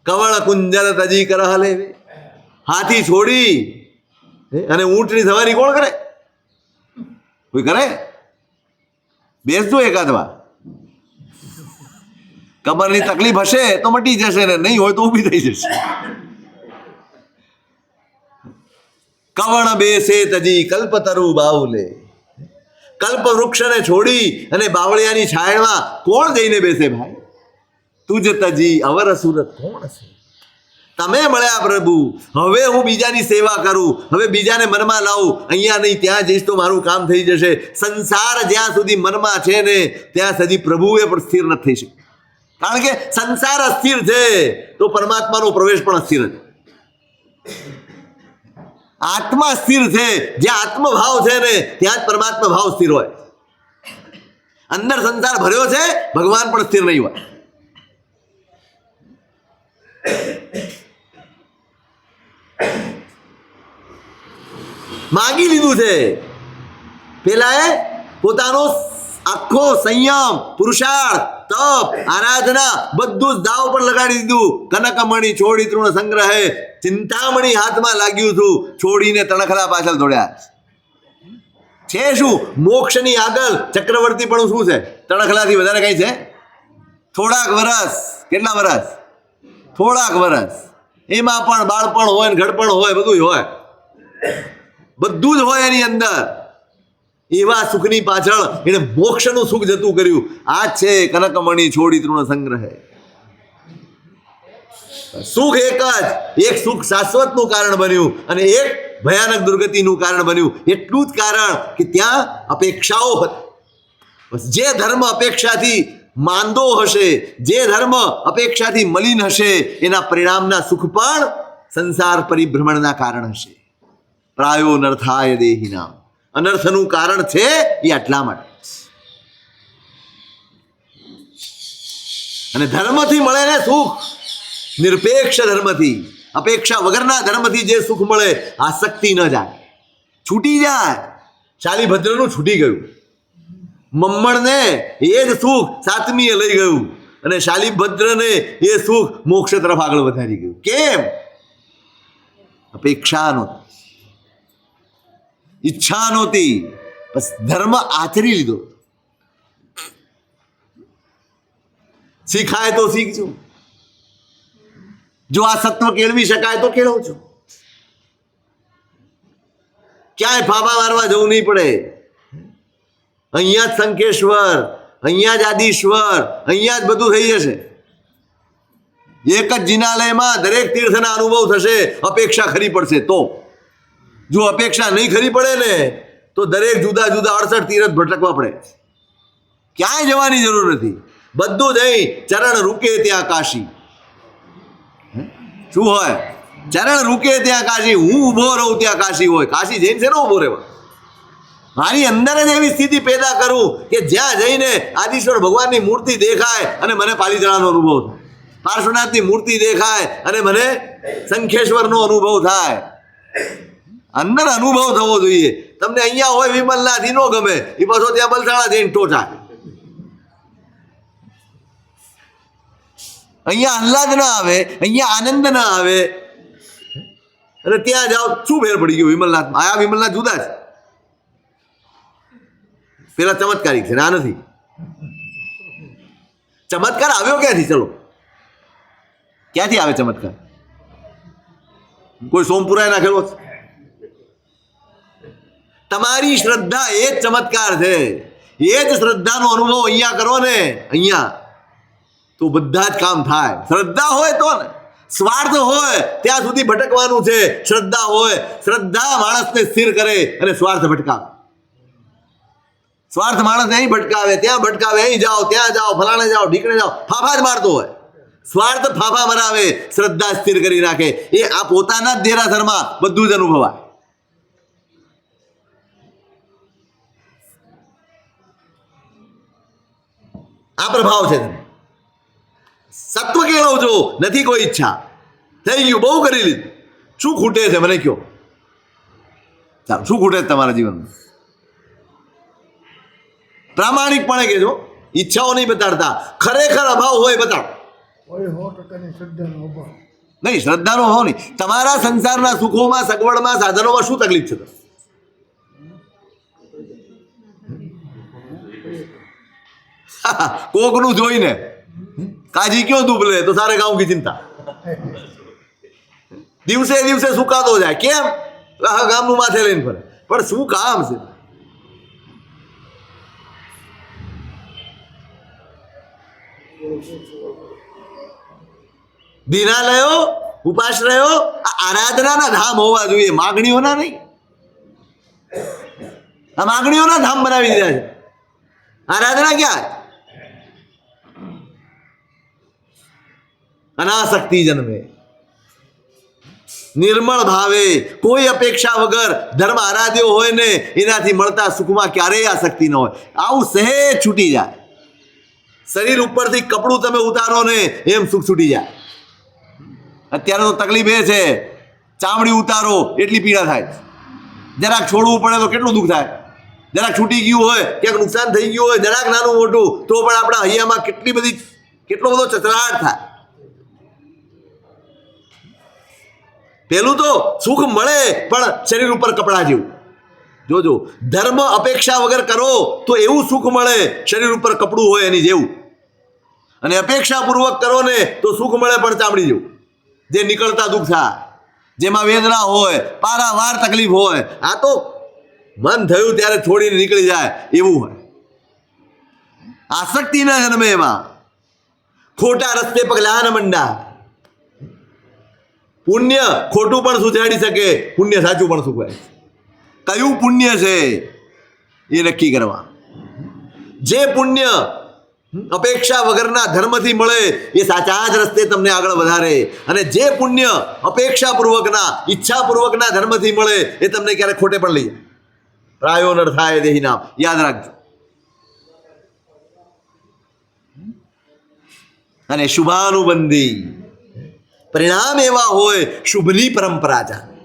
કવળ કુંજર તજી કરહ લેવે. હાથી છોડી અને ઊંટની સવારી કોણ કરે? કોઈ કરે? બેસજો એકાદ વાર. કમરની તકલીફ હશે તો મટી જશે, ને નહીં હોય તો ઊભી થઈ જશે. કવણ બેસે તજી કલ્પતરુ બાઉલે. કલ્પ વૃક્ષને છોડી અને બાવળિયાની છાયમાં કોણ જઈને બેસે ભાઈ? તુજ તજી અવર સુરત કોણ છે? તમે મળ્યા પ્રભુ, હવે હું બીજાની સેવા કરું, હવે બીજાને મનમાં લાવું. અહીંયા નહીં ત્યાં જઈશ તો મારું કામ થઈ જશે. સંસાર જ્યાં સુધી મનમાં છે ને ત્યાં સુધી પ્રભુએ પણ સ્થિર નથી થઈ શકતું. કારણ કે સંસાર અસ્થિર છે તો પરમાત્માનો પ્રવેશ પણ અસ્થિર છે. આત્મા સ્થિર છે, જ્યાં આત્મભાવ છે ને ત્યાં જ પરમાત્મા ભાવ સ્થિર હોય. અંદર સંસાર ભર્યો છે, ભગવાન પણ સ્થિર નહીં હોય. માગી લીધું છે પેલાએ પોતાનો આખો સંયમ, પુરુષાર્થ, તપ, આરાધના બધું જ દાવ પર લગાડી દીધું. કનકમણી છોડી તૃણ સંગ્રહે, ચિંતામણી હાથમાં લાગ્યું હતું, છોડીને તણખલા પાછળ દોડ્યા છે. શું મોક્ષની આગળ ચક્રવર્તી પણ શું છે? તણખલાથી વધારે કઈ છે? થોડાક વરસ. કેટલા વરસ? થોડાક વરસ. એમાં પણ બાળપણ હોય ને ઘડપણ હોય, બધું હોય, બધું જ હોય એની અંદર. એવા સુખની પાછળ એને મોક્ષનું સુખ જતું કર્યું. આ છે કનકમણી છોડી તૃણ સંગ્રહે. સુખ એક જ, એક સુખ શાશ્વતનું કારણ બન્યું અને એક ભયાનક દુર્ગતિનું કારણ બન્યું. એટલું જ કારણ કે ત્યાં અપેક્ષાઓ હતી. જે ધર્મ અપેક્ષાથી માંદો હશે, જે ધર્મ અપેક્ષાથી મલિન હશે, એના પરિણામના સુખ પણ સંસાર પરિભ્રમણના કારણ હશે. પ્રાયો નર્થાય દેહિનામ. અનર્થનું કારણ છે એ આટલા માટે. અને ધર્મથી મળે ને સુખ, નિરપેક્ષ ધર્મથી, અપેક્ષા વગરના ધર્મથી જે સુખ મળે, આસક્તિ ન જાય, છૂટી જાય. શાલીભદ્રનું છૂટી ગયું. મમ્મણને એ જ સુખ સાતમીએ લઈ ગયું અને શાલીભદ્રને એ સુખ મોક્ષ તરફ આગળ વધારી ગયું. કેમ? અપેક્ષા નહોતી, ઈચ્છા નહોતી, બસ ધર્મ આચરી લીધો. શીખાય તો શીખજો, જો આ સત્વ કેળવી શકાય તો કેળવું છું. ક્યાંય ફાફા મારવા જવું નહીં પડે. અહીંયા જ શંખેશ્વર, અહીંયા જ આદિશ્વર, અહીંયા જ બધું થઈ જશે. એક જ જિનાલયમાં દરેક તીર્થના અનુભવ થશે. અપેક્ષા ખરી પડશે તો. જો અપેક્ષા નહીં ખરી પડે ને તો દરેક જુદા જુદા 68 તીર્થ ભટકવા પડે. ક્યાંય જવાની જરૂર નથી. બધું જ અહીં ચરણ રૂકે ત્યાં કાશી. શું હોય? ચરણ રૂકે ત્યાં કાશી. હું ઊભો રહું ત્યાં કાશી હોય. કાશી જઈને છે ને ઊભો રહેવા. મારી અંદર જ એવી સ્થિતિ પેદા કરું કે જ્યાં જઈને આદિશ્વર ભગવાનની મૂર્તિ દેખાય અને મને પાલીતાણાનો અનુભવ થાય, પાર્શ્વનાથની મૂર્તિ દેખાય અને મને શંખેશ્વરનો અનુભવ થાય. અંદર અનુભવ થવો જોઈએ. તમને અહીંયા હોય વિમલનાથ નો ગમે, એ પાછો ત્યાં બલસાણા જઈને ટોચાય. અહીંયા આહલાદ ના આવે, અહીંયા આનંદ ના આવે અને ત્યાં જાઓ શું ફેર પડી ગયો વિમલનાથમાં? આ વિમલનાથ જુદા છે. પેલા ચમત્કારિક છે ને આ નથી. ચમત્કાર આવ્યો ક્યાંથી? ચલો, ક્યાંથી આવે ચમત્કાર? કોઈ સોમપુરાએ નાખેલો છે? તમારી શ્રદ્ધા એ જ ચમત્કાર છે. એ જ શ્રદ્ધાનો અનુભવ અહીંયા કરો ને, અહીંયા તો બધા જ કામ થાય. શ્રદ્ધા હોય તો ને. સ્વાર્થ હોય ત્યાં સુધી ભટકવાનું છે. શ્રદ્ધા હોય, શ્રદ્ધા માણસને સ્થિર કરે અને સ્વાર્થ ભટકાવે. સ્વાર્થ માણસને અહીં ભટકાવે, ત્યાં ભટકાવે, અહીં જાઓ, ત્યાં જાઓ, ફલાણે જાઓ, ઢીકણે જાઓ, ફાફા જ મારતો હોય. સ્વાર્થ ફાફા મરાવે, શ્રદ્ધા સ્થિર કરી નાખે. એ આ પોતાના જ દેરાસરમાં બધું જ અનુભવાય. આ પ્રભાવ છે. સત્વ કેળવજો છો, નથી કોઈ ઈચ્છા. થઈ ગયું, બહુ કરી લીધું. શું ખૂટે છે મને કહો? ચાલો, શું ખૂટે છે તમારા જીવનમાં? પ્રામાણિકપણે કહેજો. ઈચ્છાઓ નહીં બતાડતા. ખરેખર અભાવ હોય બતાડો. નહીં, શ્રદ્ધાનો અભાવ નહીં. તમારા સંસારના સુખોમાં, સગવડમાં, સાધનોમાં શું તકલીફ છે? કોકનું જોઈને કાજી ક્यों દુબલે તો સારે ગાંવ કી ચિંતા. દિવસે દિવસે સુકાતો જાય. કેમ? ગામનું માથે લઈને ફરે. પણ શું કામ છે? દિનાલયો, ઉપાશ્રયો આ આરાધનાના ધામ હોવા જોઈએ, માગણીઓના નહીં. આ માગણીઓના ધામ બનાવી દીધા છે. આરાધના ક્યાં? અનાસક્તિ જન્મે. નિર્મળ ભાવે કોઈ અપેક્ષા વગર ધર્મ આરાધ્યો હોય ને એનાથી મળતા સુખમાં ક્યારેય આસક્તિ ન હોય. આવું સહેજ છૂટી જાય. શરીર ઉપરથી કપડું તમે ઉતારો ને એમ સુખ છૂટી જાય. અત્યારે તો તકલીફ એ છે, ચામડી ઉતારો એટલી પીડા થાય, જરાક છોડવું પડે તો કેટલું દુઃખ થાય. જરાક છૂટી ગયું હોય, ક્યાંક નુકસાન થઈ ગયું હોય, જરાક નાનું મોટું, તો પણ આપણા હૈયામાં કેટલો બધો ચચરાટ થાય. પેલું તો સુખ મળે પણ શરીર ઉપર કપડા જેવું. જોજો, ધર્મ અપેક્ષા વગર કરો તો એવું સુખ મળે શરીર ઉપર કપડું હોય એની જેવું, અને અપેક્ષાપૂર્વક કરો ને તો સુખ મળે પણ ચામડી જેવું, જે નીકળતા દુઃખ થાય, જેમાં વેદના હોય, પારાવાર તકલીફ હોય. આ તો મન થયું ત્યારે છોડીને નીકળી જાય એવું હોય. આસક્તિ ના જન્મે એમાં. ખોટા રસ્તે પગલા ન મંડા. પુણ્ય ખોટું પણ સુધારી શકે, પુણ્ય સાચું પણ સુખવાય. કયું પુણ્ય છે એ નક્કી કરવા. જે પુણ્ય અપેક્ષા વગરના ધર્મથી મળે એ સાચા જ રસ્તે તમને આગળ વધારે, અને જે પુણ્ય અપેક્ષાપૂર્વકના ઈચ્છાપૂર્વકના ધર્મથી મળે એ તમને ક્યારેક ખોટે પણ લઈ જાય. પ્રાયો નર્થાય દેહી નામ યાદ રાખજો. અને શુભાનુબંધી પરિણામ એવા હોય. શુભની પરંપરા જાણે.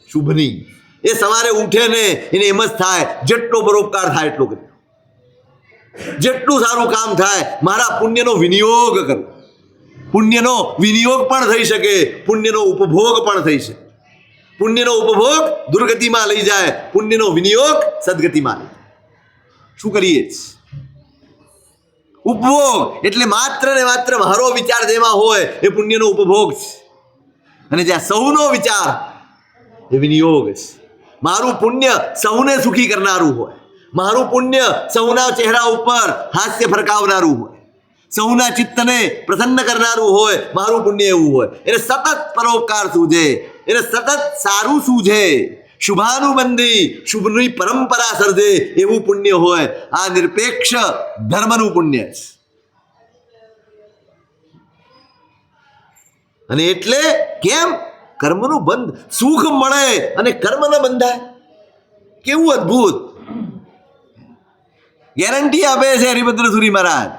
શુભની એ સવારે ઉઠે ને એને એમ જ થાય જેટલો પરોપકાર થાય એટલો કરે, જેટલું સારું કામ થાય મારા પુણ્યનો વિનિયોગ કરો. પુણ્યનો વિનિયોગ પણ થઈ શકે, પુણ્યનો ઉપભોગ પણ થઈ શકે. પુણ્યનો ઉપભોગ દુર્ગતિમાં લઈ જાય, પુણ્યનો વિનિયોગ સદગતિમાં લઈ જાય. શું કરીએ? ઉપભોગ એટલે માત્ર ને માત્ર મારો વિચાર જેમાં હોય એ પુણ્યનો ઉપભોગ છે, અને જ્યાં સૌનો વિચાર એ વિનિયોગ છે. મારું પુણ્ય સૌને સુખી કરનારું હોય, મારું પુણ્ય સૌના ચહેરા ઉપર હાસ્ય ફરકાવનારું હોય, સૌના ચિત્તને પ્રસન્ન કરનારું હોય. મારું પુણ્ય એવું હોય, એને સતત પરોપકાર સૂજે, એને સતત સારું સૂજે, શુભાનુબંધી શુભની પરંપરા સર્જે એવું પુણ્ય હોય. આ નિરપેક્ષ ધર્મનું પુણ્ય છે. અને એટલે કેમ કર્મનું બંધ, સુખ મળે અને કર્મ ન બંધાય. કેવું અદ્ભુત ગેરંટી આપે છે હરિભદ્ર સુરી મહારાજ.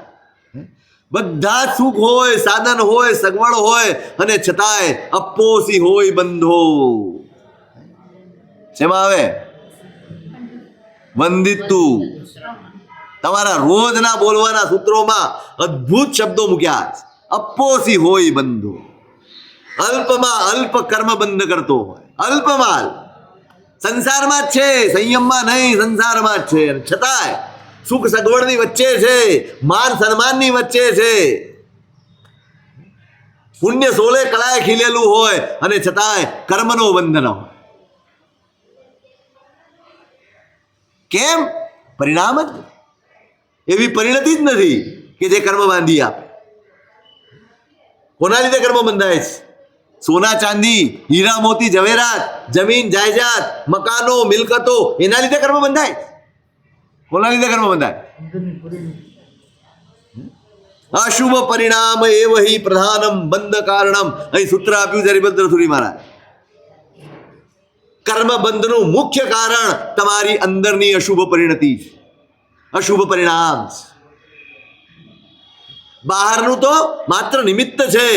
બધા સુખ હોય, સાધન હોય, સગવડ હોય, અને છતાંય અપોસી હોય બંધો. શેમાં આવે? વંદિતુ. તમારા રોજના બોલવાના સૂત્રોમાં અદ્ભુત શબ્દો મૂક્યા છે. અપોસી હોય બંધો. અલ્પમાં અલ્પ કર્મ બંધ કરતો હોય, અલ્પમાં સંસારમાં જ છે, સંયમમાં નહીં, સંસારમાં જ છે. અને છતાંય સુખ સગવડની વચ્ચે છે, માન સન્માનની વચ્ચે છે. પુણ્ય સોલે કળાએ ખીલેલું હોય અને છતાંય કર્મનો બંધ ન હોય. કેમ? પરિણામ જ એવી પરિણતિ જ નથી કે જે કર્મ બાંધી આપે. કોના લીધે કર્મ બંધાય છે? સોના ચાંદી, હીરા મોતી જવેરાત, જમીન જાયદાદ, મકાનો, મિલકતો, એના લીધે કર્મ બંધાય. કોના લીધે કર્મ બંધાય? અશુભ પરિણામ એવ હિ પ્રધાનમ બંધ કારણમ. અહીં સૂત્ર આપ્યું છે હરિભદ્ર સુરી મહારાજ. કર્મ બંધનું મુખ્ય કારણ તમારી અંદરની અશુભ પરિણતિ છે, અશુભ પરિણામ છે. બહારનું તો માત્ર નિમિત્ત છે.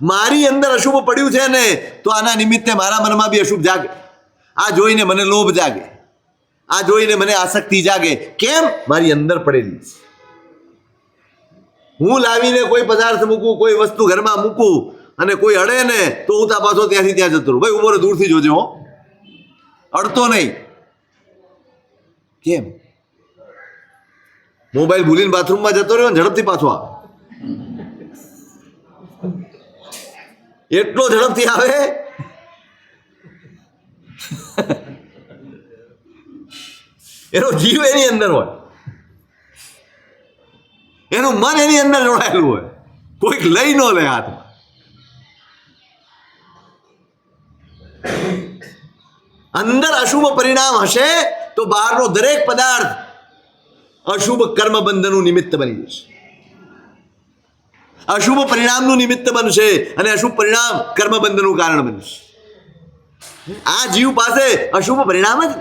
મારી અંદર અશુભ પડ્યું છે ને તો આના નિમિત્તે મારા મનમાં બી અશુભ જાગે. આ જોઈને મને લોભ જાગે, આ જોઈને મને આસક્તિ જાગે. કેમ? મારી અંદર પડેલી છે. હું લાવીને કોઈ પદાર્થ મૂકું, કોઈ વસ્તુ ઘરમાં મૂકું, અને કોઈ અડે ને તો હું તા પાછો ત્યાંથી ત્યાં જતો રહું. ભાઈ ઉભો રહે, દૂરથી જોજે હો, અડતો નહીં. કેમ? મોબાઈલ ભૂલીને બાથરૂમમાં જતો રહ્યો ને ઝડપથી પાછો આવે. એટલો ઝડપથી આવે એનો જીવ એની અંદર હોય, એનું મન એની અંદર જોડાયેલું હોય, કોઈક લઈ ન લે હાથમાં. અંદર અશુભ પરિણામ હશે તો બહારનો દરેક પદાર્થ અશુભ કર્મ બંધનું નિમિત્ત બની જશે. અશુભ પરિણામનું નિમિત્ત બનશે અને અશુભ પરિણામ કર્મબંધનું કારણ બનશે. આ જીવ પાસે અશુભ પરિણામ જ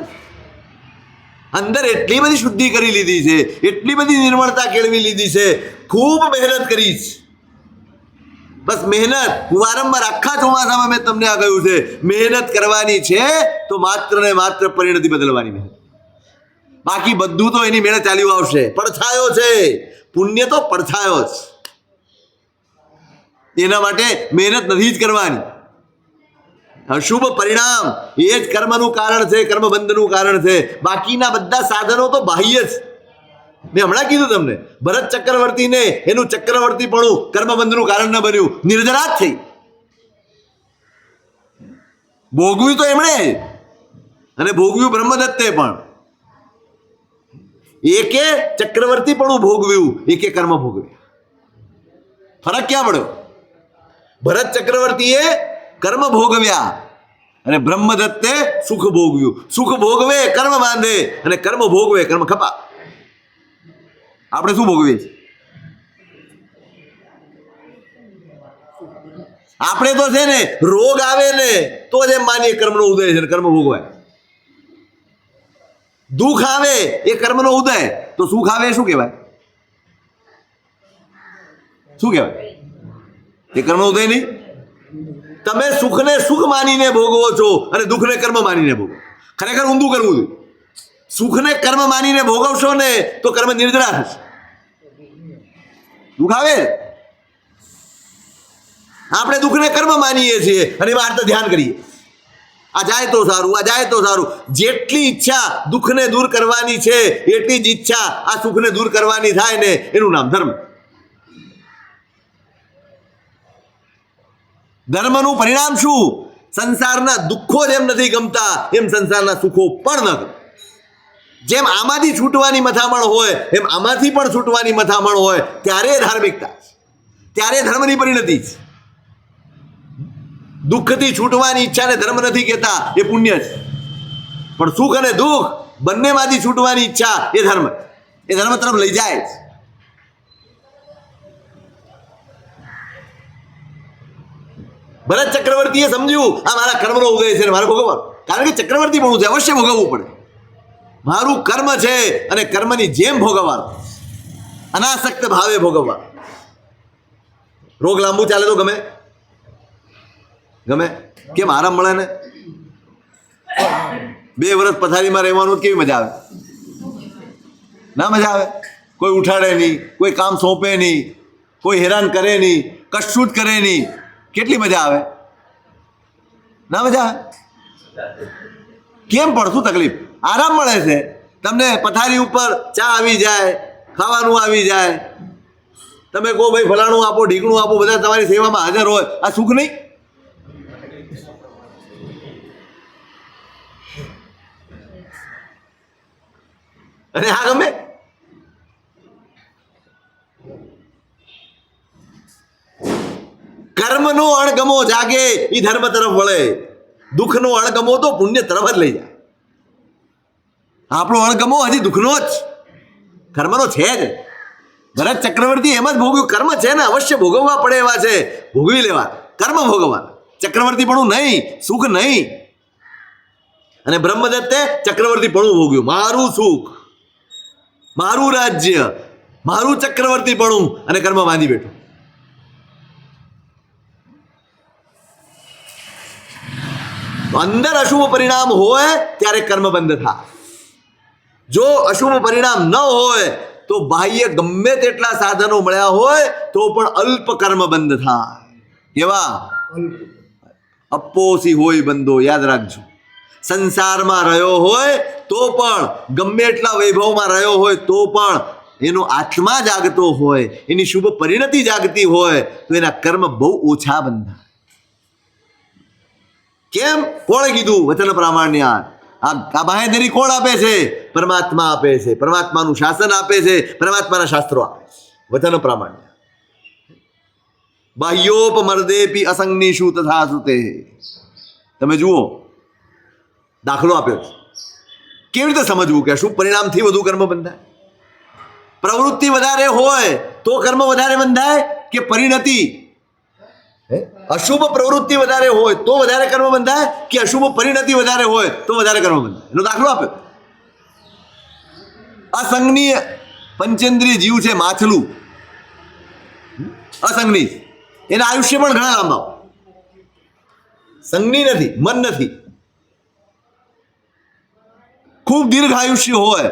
અંદર એટલી બધી શુદ્ધિ કરી લીધી છે, એટલી બધી નિર્મળતા કેળવી લીધી છે, ખૂબ મહેનત કરી છે. બસ મહેનત, વારંવાર આખા ચોમાસામાં મેં તમને આ કહ્યું છે, મહેનત કરવાની છે તો માત્ર ને માત્ર પરિણતિ બદલવાની મહેનત. બાકી બધું તો એની મેળે ચાલ્યું આવશે. પડછાયો છે, પુણ્ય તો પડછાયો જ. એના માટે મહેનત નથી જ કરવાની. અશુભ પરિણામ એ જ કર્મનું કારણ છે, કર્મબંધનું કારણ છે. બાકીના બધા સાધનો તો બાહ્ય જ. મેં હમણાં કીધું તમને, ભરત ચક્રવર્તીને એનું ચક્રવર્તીપણું કર્મબંધનું કારણ ન બન્યું, નિર્જરા જ થઈ. ભોગવ્યું તો એમણે, અને ભોગવ્યું બ્રહ્મદત્તે પણ. એકે ચક્રવર્તીપણું ભોગવ્યું, એકે કર્મ ભોગવ્યું. ફરક ક્યાં પડ્યો? ભરત ચક્રવર્તીએ કર્મ ભોગવ્યા અને બ્રહ્મદત્તે સુખ ભોગવ્યું. સુખ ભોગવે કર્મ બાંધે અને કર્મ ભોગવે કર્મ ખપા. આપણે શું ભોગવીએ છીએ? આપણે તો છે ને રોગ આવે ને તો જ એમ માનીએ કર્મનો ઉદય છે, કર્મ ભોગવાય. દુઃખ આવે એ કર્મનો ઉદય, તો સુખ આવે શું કહેવાય? શું કહેવાય? એ કર્મનો ઉદય નહીં. તમે સુખને સુખ માનીને ભોગવો છો અને દુઃખને કર્મ માનીને ભોગવો. ખરેખર ઊંધું કરવું જોઈએ. સુખને કર્મ માનીને ભોગવશો ને તો કર્મ નિર્જરા થશે. દુઃખ આવે, આપણે દુઃખને કર્મ માનીએ છીએ અને એમાં આર્ત ધ્યાન કરીએ. આ જાય તો સારું, આ જાય તો સારું. જેટલી ઈચ્છા દુઃખને દૂર કરવાની છે એટલી જ ઈચ્છા આ સુખને દૂર કરવાની થાય ને એનું નામ ધર્મ. ધર્મનું પરિણામ શું? સંસારના દુઃખો જેમ નથી ગમતા એમ સંસારના સુખો પણ ન ગમે. જેમ આમાંથી છૂટવાની મથામણ હોય એમ આમાંથી પણ છૂટવાની મથામણ હોય, ત્યારે ધાર્મિકતા, ત્યારે ધર્મની પરિણતિ છે. દુઃખથી છૂટવાની ઈચ્છાને ધર્મ નથી કહેતા, એ પુણ્ય છે. પણ સુખ અને દુઃખ બંનેમાંથી છૂટવાની ઈચ્છા એ ધર્મ, એ ધર્મ તરફ લઈ જાય છે. ભરત ચક્રવર્તીએ સમજ્યું આ મારા કર્મનો ઉદય છે, મારે ભોગવવાનું. કારણ કે ચક્રવર્તી પણ છે, અવશ્ય ભોગવવું પડે. મારું કર્મ છે અને કર્મની જેમ ભોગવવાનું, અનાસક્ત ભાવે ભોગવવાનું. રોગ લાંબુ ચાલે તો ગમે? ગમે? કેમ? આરામ મળે ને. 2 વર્ષ પથારીમાં રહેવાનું કેવી મજા આવે? ના મજા આવે? કોઈ ઉઠાડે નહીં, કોઈ કામ સોંપે નહીં, કોઈ હેરાન કરે નહીં, કશું જ કરે નહીં. કેટલી મજા આવે? ના મજા આવે? કેમ? પણ શું તકલીફ? આરામ મળે છે તમને. પથારી ઉપર ચા આવી જાય, ખાવાનું આવી જાય, તમે કહો ભાઈ ફલાણું આપો, ઢીકણું આપો, બધા તમારી સેવામાં હાજર હોય. આ સુખ નહીં? અને આ ગમે? કર્મનો અણગમો જાગે એ ધર્મ તરફ વળે, દુઃખનો અણગમો તો પુણ્ય તરફ જ લઈ જાય. આપણો અણગમો હજી દુઃખનો જ, કર્મનો છે જ. ભરત ચક્રવર્તી એમ જ ભોગવ્યું. કર્મ છે ને, અવશ્ય ભોગવવા પડે એવા છે, ભોગવી લેવા. કર્મ ભોગવવા, ચક્રવર્તીપણું નહીં, સુખ નહીં. અને બ્રહ્મદત્તે ચક્રવર્તીપણું ભોગવ્યું. મારું સુખ, મારું રાજ્ય, મારું ચક્રવર્તીપણું, અને કર્મ બાંધી બેઠું. અંદર અશુભ પરિણામ હોય ત્યારે કર્મ બંધ થાય. જો અશુભ પરિણામ ન હોય તો બાહ્ય ગમે તેટલા સાધનો મળ્યા હોય તો પણ અલ્પ કર્મ બંધ થાય. કેવા? અપોસી હોય બંધો, યાદ રાખજો. સંસારમાં રહ્યો હોય તો પણ, ગમે એટલા વૈભવમાં રહ્યો હોય તો પણ એનો આત્મા જાગતો હોય, એની શુભ પરિણતિ જાગતી હોય તો એના કર્મ બહુ ઓછા બંધાય. કેમ? કોણે કીધું? વચન પ્રામાણ્ય. આ બાહેધરી કોણ આપે છે? પરમાત્મા આપે છે. પરમાત્માનું શાસન આપે છે, પરમાત્માના શાસ્ત્રો આપે છે. વચન પ્રામાણ્ય. બાહ્યોપમર્દેપી અસંગનિષુ તથા સુતે. તમે જુઓ, દાખલો આપ્યો છે. કેવી રીતે સમજવું કે શું પરિણામથી વધુ કર્મ બંધાય? પ્રવૃત્તિ વધારે હોય તો કર્મ વધારે બંધાય, કે પરિણતિ અશુભ પ્રવૃત્તિ વધારે હોય તો વધારે કર્મ બંધાય કે અશુભ પરિણતિ વધારે હોય તો વધારે કર્મ બંધાય? એનો દાખલો આપ્યો. અસંગની પંચેન્દ્રિય જીવ છે માછલું, અસંગની, એના આયુષ્ય પણ ઘણા લાંબા. સંગની નથી, મન નથી, ખૂબ દીર્ઘ આયુષ્ય હોય.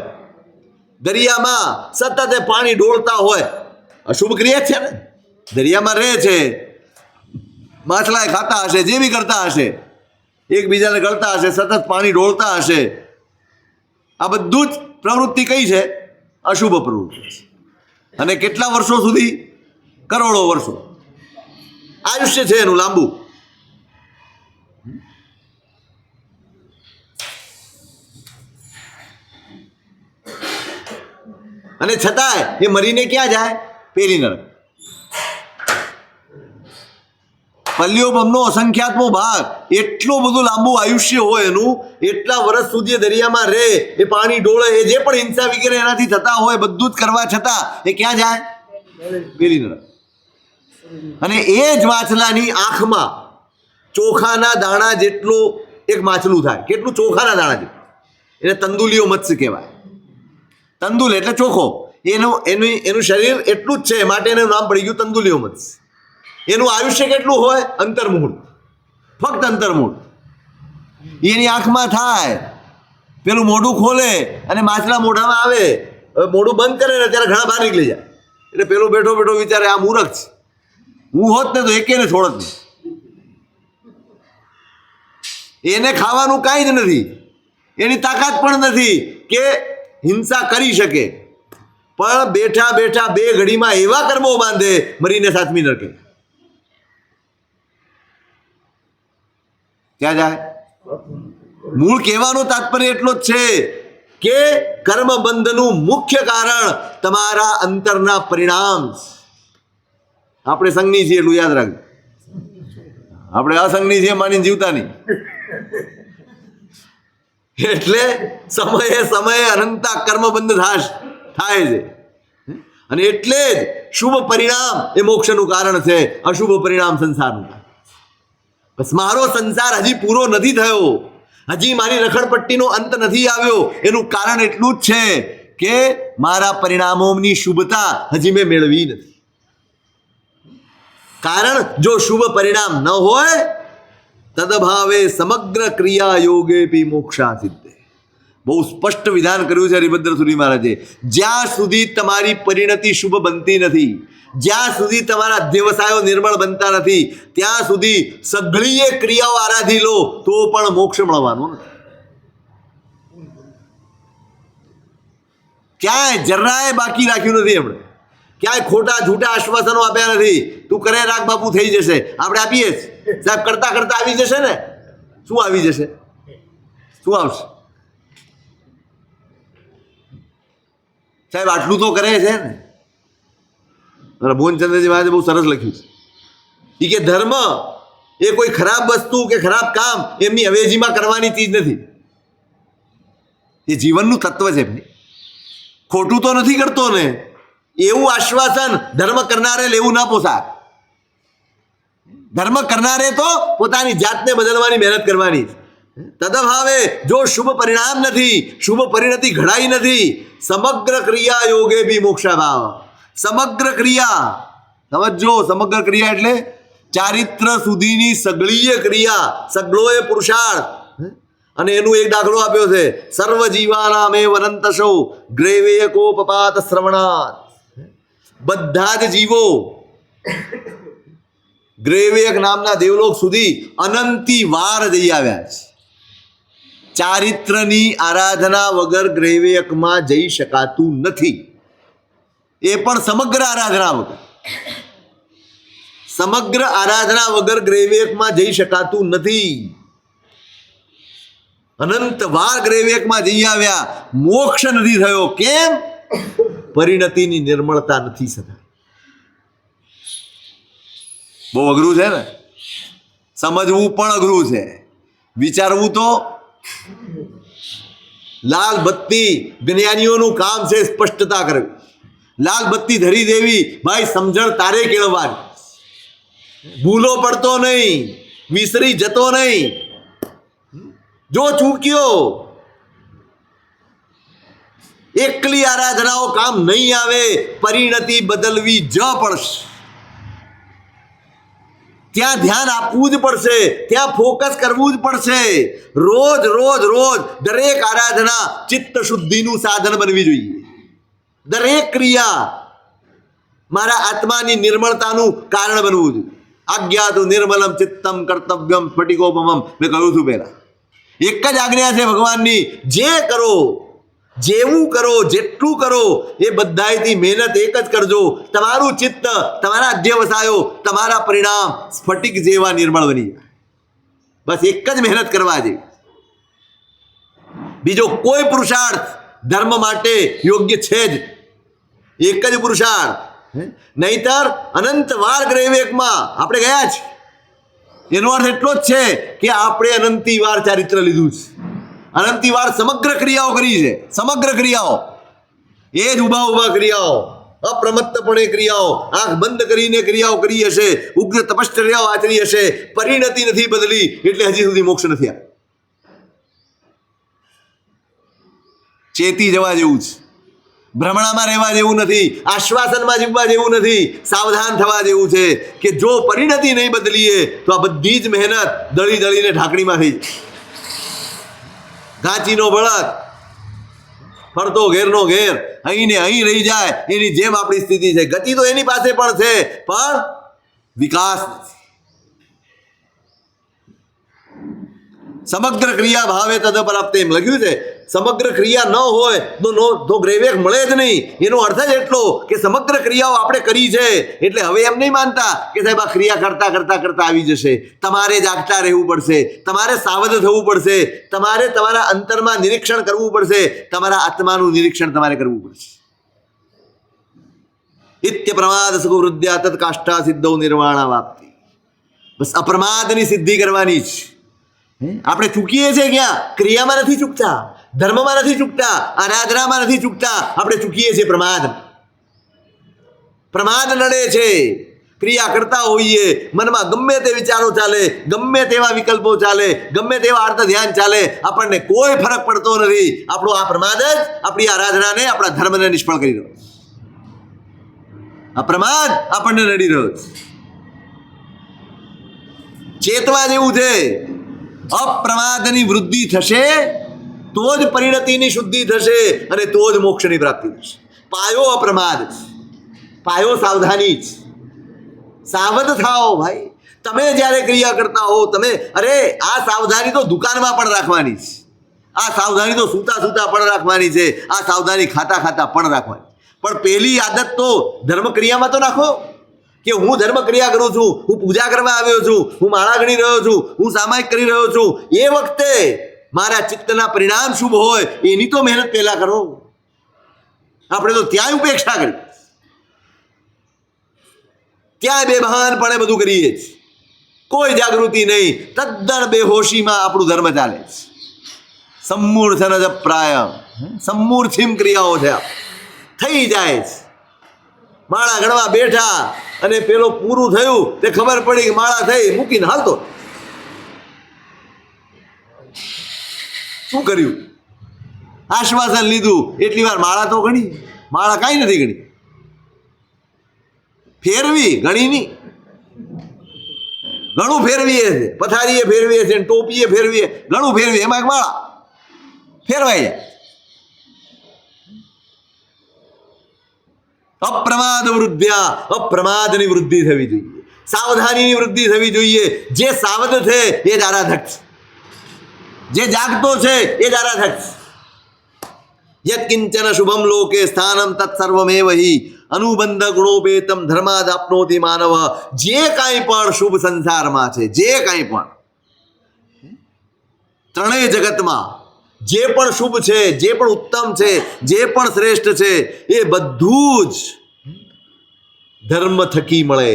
દરિયામાં સતત પાણી ડોળતા હોય, અશુભ ક્રિયા છે ને. દરિયામાં રહે છે, માછલા ખાતા હશે, જે બી કરતા હશે, એકબીજાને ગળતા હશે, સતત પાણી ડોળતા હશે. આ બધું જ પ્રવૃત્તિ કઈ છે? અશુભ પ્રવૃત્તિ. અને કેટલા વર્ષો સુધી? કરોડો વર્ષો આયુષ્ય છે એનું લાંબુ. અને છતાંય એ મરીને ક્યાં જાય? પેલી નરક. પલ્યોબમનો અસંખ્યાતમો ભાગ, એટલું બધું લાંબુ આયુષ્ય હોય એનું, એટલા વર્ષ સુધી દરિયામાં રહે, એ પાણી ડોળે, એ જે પણ હિંસા વગેરે એનાથી થતા હોય બધું જ કરવા છતાં એ ક્યાં જાય? પેલી નરક. અને એ જ માછલાની આંખમાં ચોખાના દાણા જેટલું એક માછલું થાય. કેટલું? ચોખાના દાણા જેટલું. એને તંદુલિયો મત્સ્ય કહેવાય. તંદુલ એટલે ચોખો. એનું શરીર એટલું જ છે, માટે એનું નામ પડી ગયું તંદુલિયો મત્સ્ય. એનું આયુષ્ય કેટલું હોય? અંતર્મુહૂર્ત, ફક્ત અંતર્મુહૂર્ત. એની આંખમાં થાય, પેલું મોઢું ખોલે અને માછલા મોઢામાં આવે. હવે મોઢું બંધ કરે ને ત્યારે ઘણા બહાર નીકળી જાય. એટલે પેલો બેઠો બેઠો વિચારે આ મૂરખ છે, હું હોત ને તો એકેને છોડત નહીં. એને ખાવાનું કાંઈ જ નથી, એની તાકાત પણ નથી કે હિંસા કરી શકે, પણ બેઠા બેઠા બે ઘડીમાં એવા કર્મો બાંધે મરીને સાતમી નરકે. ક્યાં જાય? મૂળ કહેવાનો તાત્પર્ય એટલો જ છે કે કર્મ બંધનું મુખ્ય કારણ તમારા અંતરના પરિણામ. આપણે સંઘની છીએ એટલું યાદ રાખજો. આપણે અસંઘની છીએ માનીને જીવતા નહીં. એટલે સમયે સમયે અનંતા કર્મબંધ થાય છે. અને એટલે જ શુભ પરિણામ એ મોક્ષનું કારણ છે, અશુભ પરિણામ સંસારનું. બસ મારો સંસાર હજી પૂરો નથી થયો, હજી મારી રખડપટ્ટીનો અંત નથી આવ્યો, એનું કારણ એટલું જ છે કે મારા પરિણામોની શુભતા હજી મેં મેળવી નથી. કારણ જો શુભ પરિણામ ન હોય, તદભાવે સમગ્ર ક્રિયા યોગે પી મોક્ષા સિદ્ધે. બહુ સ્પષ્ટ વિધાન કર્યું છે હરિભદ્ર સુરી મહારાજે. જ્યાં સુધી તમારી પરિણતિ શુભ બનતી નથી, જ્યાં સુધી તમારા અધ્યવસાયો નિર્મળ બનતા નથી, ત્યાં સુધી સઘળીએ ક્રિયાઓ આરાધી લો તો પણ મોક્ષ મળવાનો નથી. ક્યાંય જરાય બાકી રાખ્યું નથી એમણે. ક્યાંય ખોટા જૂઠા આશ્વાસનો આપ્યા નથી. તું કરે રાખ બાપુ, થઈ જશે. આપણે આપીએ જ, સાહેબ કરતા કરતા આવી જશે ને. શું આવી જશે? શું આવશે? સાહેબ આટલું તો કરે છે ને. ભુવનચંદ્રજી મહારાજે બહુ સરસ લખ્યું છે કે ધર્મ એ કોઈ ખરાબ વસ્તુ કે ખરાબ કામ એમની અવેજીમાં કરવાની ચીજ નથી. એ જીવનનું તત્વ છે ભાઈ. ખોટું તો નથી કરતો ને, એવું આશ્વાસન ધર્મ કરનારે લેવું ના પોસાય. ધર્મ કરનારે તો પોતાની જાતને બદલવાની મહેનત કરવાની. તદભાવે જો શુભ પરિણામ નથી, શુભ પરિણતિ ઘડાઈ નથી, સમગ્ર ક્રિયા યોગે બી મોક્ષા ભાવ. સમગ્ર ક્રિયા સમજો, સમગ્ર ક્રિયા એટલે ચારિત્ર સુધીની સગળીય ક્રિયા, સગળોએ પુરુષાર્થ. અને એનું એક દાખલો આપ્યો છે, સર્વ જીવાનામે વનંતશો ગ્રેવેયકોપપાત શ્રવણાત. બધા જ જીવો ગ્રેવેયક નામના દેવલોક સુધી અનંતી વાર જઈ આવ્યા છે. ચારિત્રની આરાધના વગર ગ્રેવેયકમાં જઈ શકાતું નથી. એ પણ સમગ્ર આરાધના વગર. સમગ્ર આરાધના વગર ગ્રેવેયકમાં જઈ શકાતું નથી. અનંત વાર ગ્રેવેયકમાં જઈ આવ્યા, મોક્ષ નથી થયો. કેમ? પરિણતિની નિર્મળતા નથી સદાય. બહુ અઘરું છે ને. સમજવું પણ અઘરું છે, વિચારવું તો લાલ બત્તી જ્ઞાનીઓનું કામ છે સ્પષ્ટતા કરવી. લાલ બત્તી ધરી દેવી, ભાઈ સમજણ તારે કેળવવાની, ભૂલો પડતો નહીં, વિસરી જતો નહીં. જો ચૂક્યો એકલી આરાધનાઓ કામ નહીં આવે, પરિણતિ બદલવી જ પડશે. ત્યાં ધ્યાન આપવું જ પડશે, ત્યાં ફોકસ કરવું જ પડશે. રોજ રોજ રોજ દરેક આરાધના ચિત્ત શુદ્ધિનું સાધન બનવી જોઈએ. દરેક ક્રિયા મારા આત્માની નિર્મળતાનું કારણ બનવું જોઈએ. આજ્ઞા તો નિર્મલમ ચિત્તમ કર્તવ્યમ સ્ફટિકોપમમ, મેં કહ્યું હતું પહેલા. એક જ આજ્ઞા છે ભગવાનની, જે કરો, જેવું કરો, જેટલું કરો, એ બધાયથી મહેનત એક જ કરજો. તમારું ચિત્ત, તમારા અધ્યવસાયો, તમારા પરિણામ સ્ફટિક જેવા નિર્મળ બની જાય. બસ એક જ મહેનત કરવા જેવી. બીજો કોઈ પુરુષાર્થ ધર્મ માટે યોગ્ય છે જ એક જ પુરુષાર્થ. નહીતર અનંત વાર ગ્રહવેગમાં આપણે ગયા છે. એનો અર્થ એટલો જ છે કે આપણે અનંતી વાર ચારિત્ર લીધું છે, અનંતી વાર સમગ્ર ક્રિયાઓ કરી છે. સમગ્ર ક્રિયાઓ, એ જ ઊભા ઊભા ક્રિયાઓ, અપ્રમત્તપણે ક્રિયાઓ, આંખ બંધ કરીને ક્રિયાઓ કરી હશે, ઉગ્ર તપશ્ચર્યાઓ આચરી હશે, પરિણતિ નથી બદલી, એટલે હજી સુધી મોક્ષ નથી આવ્યો. ચેતી જવા જેવું છે, ભ્રમણામાં રહેવા જેવું નથી, આશ્વાસનમાં જીવવા જેવું નથી, સાવધાન થવા જેવું છે કે જો પરિણતિ નહીં બદલીએ તો આ બધી જ મહેનત દળી દળીને ઢાંકણીમાં થઈ જાય. ઘાંચીનો બળદ ફરતો ઘેરનો ઘેર, અહીં ને અહીં રહી જાય, એની જેમ આપણી સ્થિતિ છે. ગતિ તો એની પાસે પણ છે, પણ વિકાસ નથી. સમગ્ર ક્રિયા ભાવે તદપરાપ્ત એમ લખ્યું છે. સમગ્ર ક્રિયા ન હોય તો ગ્રહવેગ મળે જ નહીં. એનો અર્થ જ એટલો કે સમગ્ર ક્રિયાઓ આપણે કરી છે, એટલે હવે એમ નહીં માનતા કે સાહેબ આ ક્રિયા કરતા કરતા કરતા આવી જશે. તમારે જાગતા રહેવું પડશે, તમારે સાવધ થવું પડશે, તમારે તમારા અંતરમાં નિરીક્ષણ કરવું પડશે, તમારા આત્માનું નિરીક્ષણ તમારે કરવું પડશે. ઇત્ય પ્રમાદ સુખવૃદ્ધ્યા તત્કાષ્ઠા સિદ્ધૌ નિર્વાણા વાપ્તિ. બસ અપ્રમાદની સિદ્ધિ કરવાની જ. આપણે ચૂકીએ છીએ ક્યાં? ક્રિયામાં નથી ચૂકતા, ધર્મમાં નથી ચૂકતા, આરાધનામાં નથી ચૂકતા, આપણે ચૂકીએ છીએ પ્રમાદ. પ્રમાદ નડે છે. ક્રિયા કરતા હોઈએ, મનમાં ગમે તે વિચારો ચાલે, ગમે તેવા વિકલ્પો ચાલે, ગમે તેવા અર્થ ધ્યાન ચાલે, આપણને કોઈ ફરક પડતો નથી. આપણો આ પ્રમાદ જ આપણી આરાધનાને, આપણા ધર્મને નિષ્ફળ કરી રહ્યો. આ પ્રમાદ આપણને નડી રહ્યો છે. ચેતવા જેવું છે. અપ્રમાદની વૃદ્ધિ થશે તો જ પરિણતિની શુદ્ધિ થશે અને તો જ મોક્ષની પ્રાપ્તિ થશે. પાયો અપ્રમાદ છે, પાયો સાવધાની છે. સાવધ થાઓ ભાઈ. તમે જ્યારે ક્રિયા કરતા હો, તમે આ સાવધાની તો દુકાનમાં પણ રાખવાની છે, આ સાવધાની તો સૂતા સૂતા પણ રાખવાની છે, આ સાવધાની ખાતા ખાતા પણ રાખવાની. પણ પહેલી આદત તો ધર્મ ક્રિયામાં તો નાખો કે હું ધર્મ ક્રિયા કરું છું, હું પૂજા કરવા આવ્યો છું, હું માળા ગણી રહ્યો છું, હું સામાયિક કરી રહ્યો છું. એ વખતે મારા ચિત્તના પરિણામ શુભ હોય એની તો મહેનત પહેલા કરો. આપણે તો ત્યાં ઉપેક્ષા કરી, ત્યાં બેભાનપણે બધું કરીએ છીએ. કોઈ જાગૃતિ નહીં, તદ્દન બેહોશીમાં આપણું ધર્મ ચાલે છે. સંમૂર્છન જ પ્રાય, સંમૂર્છિમ ક્રિયાઓ છે, થઈ જાય છે. માળા ગણવા બેઠા અને પેલો પૂરું થયું તે ખબર પડી કે માળા થઈ, મૂકીને હાલતો. શું કર્યું? આશ્વાસન લીધું, એટલી વાર માળા તો ગણી, માળા કાંઈ નથી ગણી. ફેરવી ગણી નહીં, ઘણું ફેરવીએ છે, પથારીએ ફેરવીએ છે, ટોપીએ ફેરવીએ, ઘણું ફેરવીએ, એમાં એક માળા ફેરવાઈ જાય. અપ્રમાદ વૃદ્ધ્યા, અપ્રમાદની વૃદ્ધિ થવી જોઈએ, સાવધાનીની વૃદ્ધિ થવી જોઈએ. જે સાવધ છે એ જ આરાધક છે, જે જાગતો છે એ જ આરાધક છે. યત્ કિંચન શુભમ લોકે સ્થાનમ તત્સર્વમેવ હિ અનુબંધ ગુણોપેતમ ધર્માદ આપનોતિ માનવ. જે કાંઈ પણ શુભ સંસારમાં છે, જે કાંઈ પણ ત્રણેય જગતમાં જે પણ શુભ છે, જે પણ ઉત્તમ છે, જે પણ શ્રેષ્ઠ છે, એ બધું જ ધર્મ થકી મળે.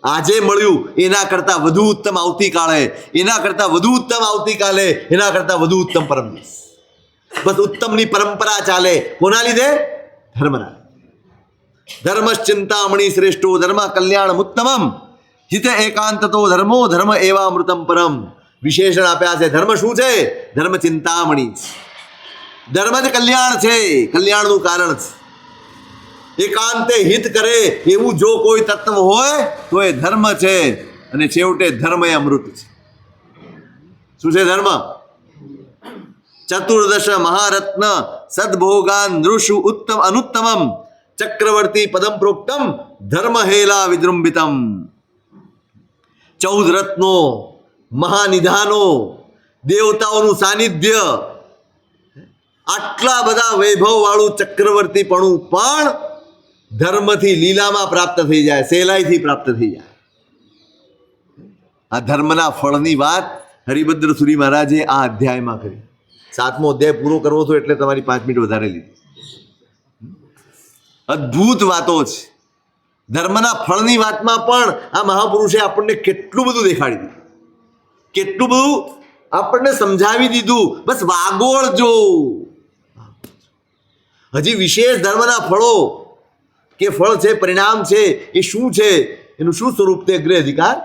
આજે મળ્યું એના કરતાં વધુ ઉત્તમ આવતીકાલે, એના કરતાં વધુ ઉત્તમ આવતીકાલે, એના કરતાં વધુ ઉત્તમ પરમ દિવસ. બસ ઉત્તમની પરંપરા ચાલે. કોના લીધે? ધર્મરાજ. ધર્મશ્ચિંતામણી શ્રેષ્ઠો ધર્મ કલ્યાણ ઉત્તમમ હિત એકાંતતો ધર્મો ધર્મ એવામૃતમ પરમ. વિશેષણ આપ્યા છે. ધર્મ શું છે? ધર્મ ચિંતામણી. ધર્મ જ કલ્યાણ છે, કલ્યાણનું કારણ છે. એકાંતે હિત કરે એવું જો કોઈ તત્વ હોય તો એ ધર્મ છે. અને છેવટે ધર્મ એ અમૃત છે. શું છે ધર્મ? ચતુર્દશ મહારત્ન સદભોગાન નૃષુ ઉત્તમ અનુત્તમમ ચક્રવર્તી પદમ પ્રોક્તમ ધર્મ હેલા વિજૃંભિતમ. 14 રત્નો, મહાનિધાનો, દેવતાઓનું સાનિધ્ય, આટલા બધા વૈભવ વાળું ચક્રવર્તીપણું પણ ધર્મથી લીલામાં પ્રાપ્ત થઈ જાય, સહેલાઈથી પ્રાપ્ત થઈ જાય. આ ધર્મના ફળની વાત હરિભદ્ર સુરી મહારાજે આ અધ્યાયમાં કરી. 7મો અધ્યાય પૂરો કરવો હતો એટલે તમારી 5 મિનિટ વધારે લીધી. અદ્ભુત વાતો છે. ધર્મના ફળની વાતમાં પણ આ મહાપુરુષે આપણને કેટલું બધું દેખાડી દીધું, કેટલું બધું આપણને સમજાવી દીધું. બસ વાગોળજો. હજી વિશેષ ધર્મના ફળો કે ફળ છે, પરિણામ છે, એ શું છે, એનું શું સ્વરૂપ તે અગ્રે અધિકાર